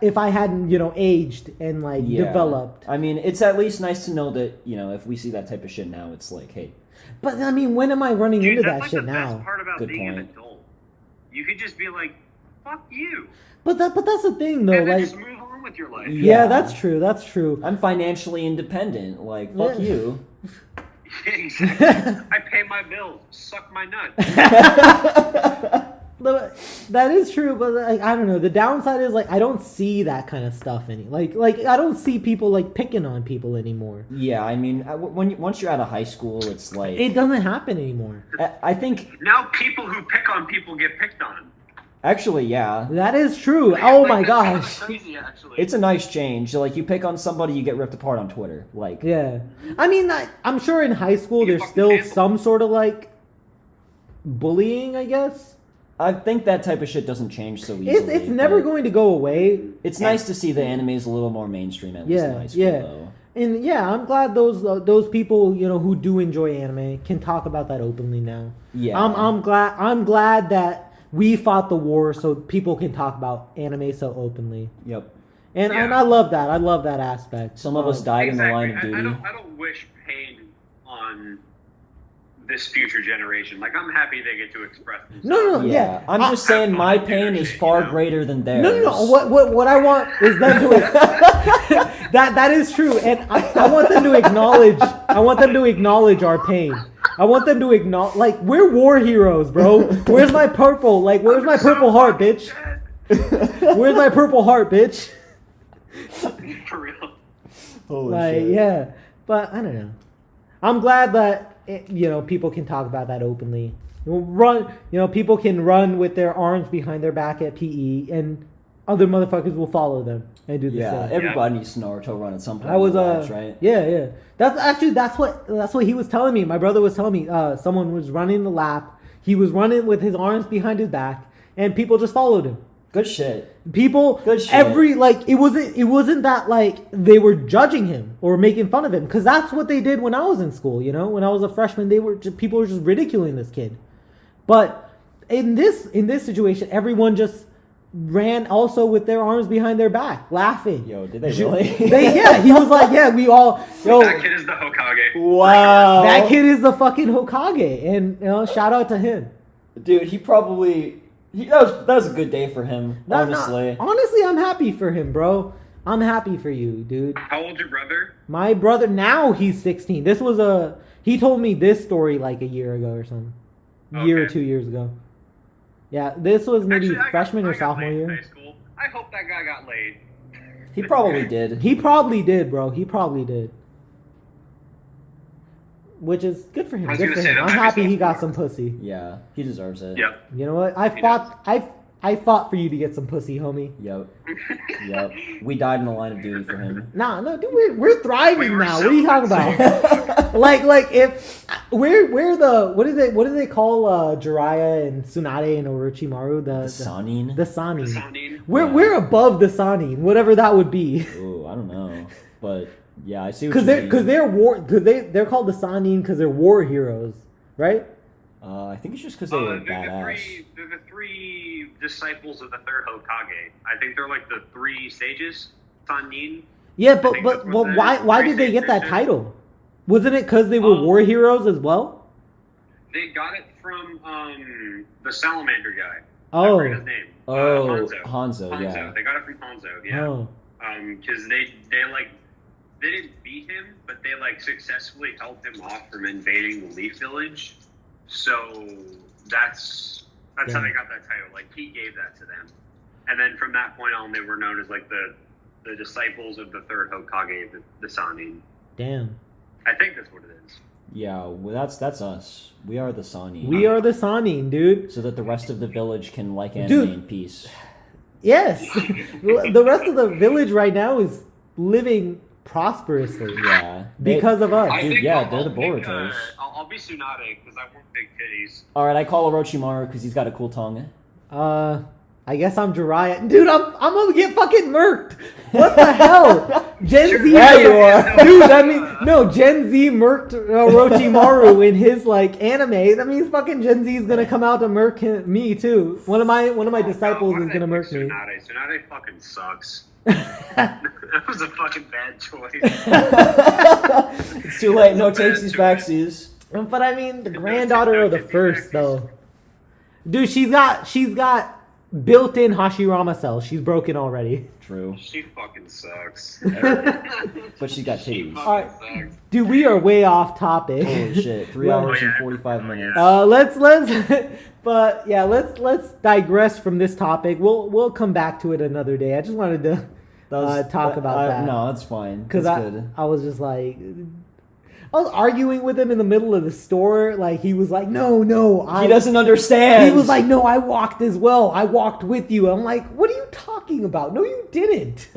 if I hadn't aged and Yeah. developed. I mean, it's at least nice to know that if we see that type of shit now, it's like, hey, But I mean, when am I running Dude, into that's that like shit the now? best part about Good being an point. adult. You could just be like, "Fuck you," But that's the thing though. and then Like, just move on with your life. yeah, Yeah. that's true. That's true. I'm financially independent. Like, fuck Yeah. you. Exactly. I pay my bills. Suck my nut. That is true, but I don't know. The downside is I don't see that kind of stuff like I don't see people picking on people anymore. Yeah, I mean, once you're out of high school, it's like It doesn't happen anymore. I think Now people who pick on people get picked on. actually, yeah, That is true. Oh Like, my that's kinda gosh. crazy, actually. it's a nice change. Like, you pick on somebody, you get ripped apart on Twitter. Like, Yeah, I mean, I'm sure in high school You there's fucking still canceled. some sort of bullying, I guess. I think that type of shit doesn't change so easily. It's never but going to go away. It's nice to see the animes a little more mainstream at least in Yeah, high school, yeah. though. And yeah, I'm glad those people who do enjoy anime can talk about that openly now. Yeah. I'm glad that we fought the war so people can talk about anime so openly. Yep. And Yeah. and I love that. I love that aspect. Some of us died in the line of duty. I don't wish pain on this future generation. Like, I'm happy they get to express themselves. No, Yeah. yeah. I'm just saying my pain is far greater than theirs. No. What I want is them to that is true, and I want them to acknowledge. I want them to acknowledge our pain. I want them to acknowledge. We're war heroes, bro. Where's my purple? Where's my purple heart, bitch? Where's my purple heart, bitch? For real. Holy shit. Yeah. But I don't know. I'm glad that people can talk about that openly. People can run with their arms behind their back at PE, and other motherfuckers will follow them and do the Yeah, same. everybody needs to Naruto run at some point. I was in their lives, right? yeah. That's what he was telling me. My brother was telling me someone was running the lap. He was running with his arms behind his back, and people just followed him. Good shit. People, Good shit. it wasn't that they were judging him or making fun of him, because that's what they did when I was in school. When I was a freshman, people were just ridiculing this kid. But in this situation, everyone just ran also with their arms behind their back, laughing. Yo, did they really? He was like, yeah, we all. Yo, That kid is the Hokage. Wow. that kid is the fucking Hokage, and shout out to him. Dude, he probably that was a good day for him, honestly. Honestly, I'm happy for him, bro. I'm happy for you, dude. How old's your brother? My brother, now he's 16. He told me this story a year ago or something. Year or Okay. 2 years ago. Yeah, this was maybe Actually, freshman I or got sophomore laid in year. high school. I hope that guy got laid. He probably did. He probably did, bro. He probably did. Which is good for him. I was Good gonna for say, him. that I'm might be happy he something got more. some pussy. Yeah, he deserves it. Yep. You know what? I fought for you to get some pussy, homie. Yep. Yep. We died in the line of duty for him. Nah, no, dude, we're thriving We were now. so What are you talking about? If we're the what do they call Jiraiya and Tsunade and Orochimaru The Sanin? the Sanin. Sounding. We're above the Sanin, whatever that would be. Ooh, I don't know. But yeah, I see what Because you mean. they're called the Sanin because they're war heroes, right? I think it's just because they were badass. They're the three disciples of the third Hokage. I think they're like the three sages. Sannin. Yeah, think but that's what why the did they get that three title? Wasn't it because they were war heroes as well? They got it from the salamander guy. Oh. I forget his name. Oh, Hanzo. Hanzo, yeah. They got it from Hanzo. Yeah. Oh. Because they didn't beat him, but they successfully held him off from invading the Leaf Village. So that's how they got that title. He gave that to them, and then from that point on, they were known as the disciples of the third Hokage, the Sannin. Damn. I think that's what it is. Yeah, well, that's us. We are the Sani. We are the Sanin, dude. So that the rest of the village can like anime Dude. in peace. Yes. The rest of the village right now is living prosperously Yeah. because of us. Dude, yeah, they're the Borutos. I'll be Tsunade because I want big titties. Alright, I call Orochimaru because he's got a cool tongue. I guess I'm Jiraiya. Dude, I'm gonna get fucking murked. What the hell? Gen Z. Yeah, you are. Dude, I mean, no, Gen Z murked Orochimaru in his like anime. That means fucking Gen Z is gonna come out to murk me too. One of my disciples is gonna murk me. Tsunade fucking sucks. That was a fucking bad choice. It's too late. No takesies, backsies. But I mean, the granddaughter of the first though. Dude, she's got built-in Hashirama cells. She's broken already. True. She fucking sucks. But she got She titties. fucking Alright. sucks. Dude, we are way off topic. Holy shit! 3 Well, hours and 45 minutes. Let's digress from this topic. We'll come back to it another day. I just wanted to talk about that. No, it's fine. Because That's good. I was just like, I was arguing with him in the middle of the store. Like he was like, no, He doesn't understand. He was like, no, I walked as well. I walked with you. I'm like, what are you talking about? No, you didn't.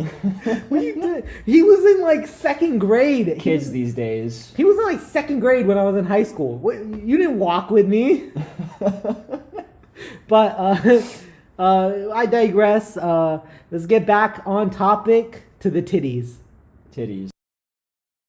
What you did? He was in like second grade. Kids these days. He was in like second grade when I was in high school. You didn't walk with me. But I digress. Let's get back on topic to the titties. Titties.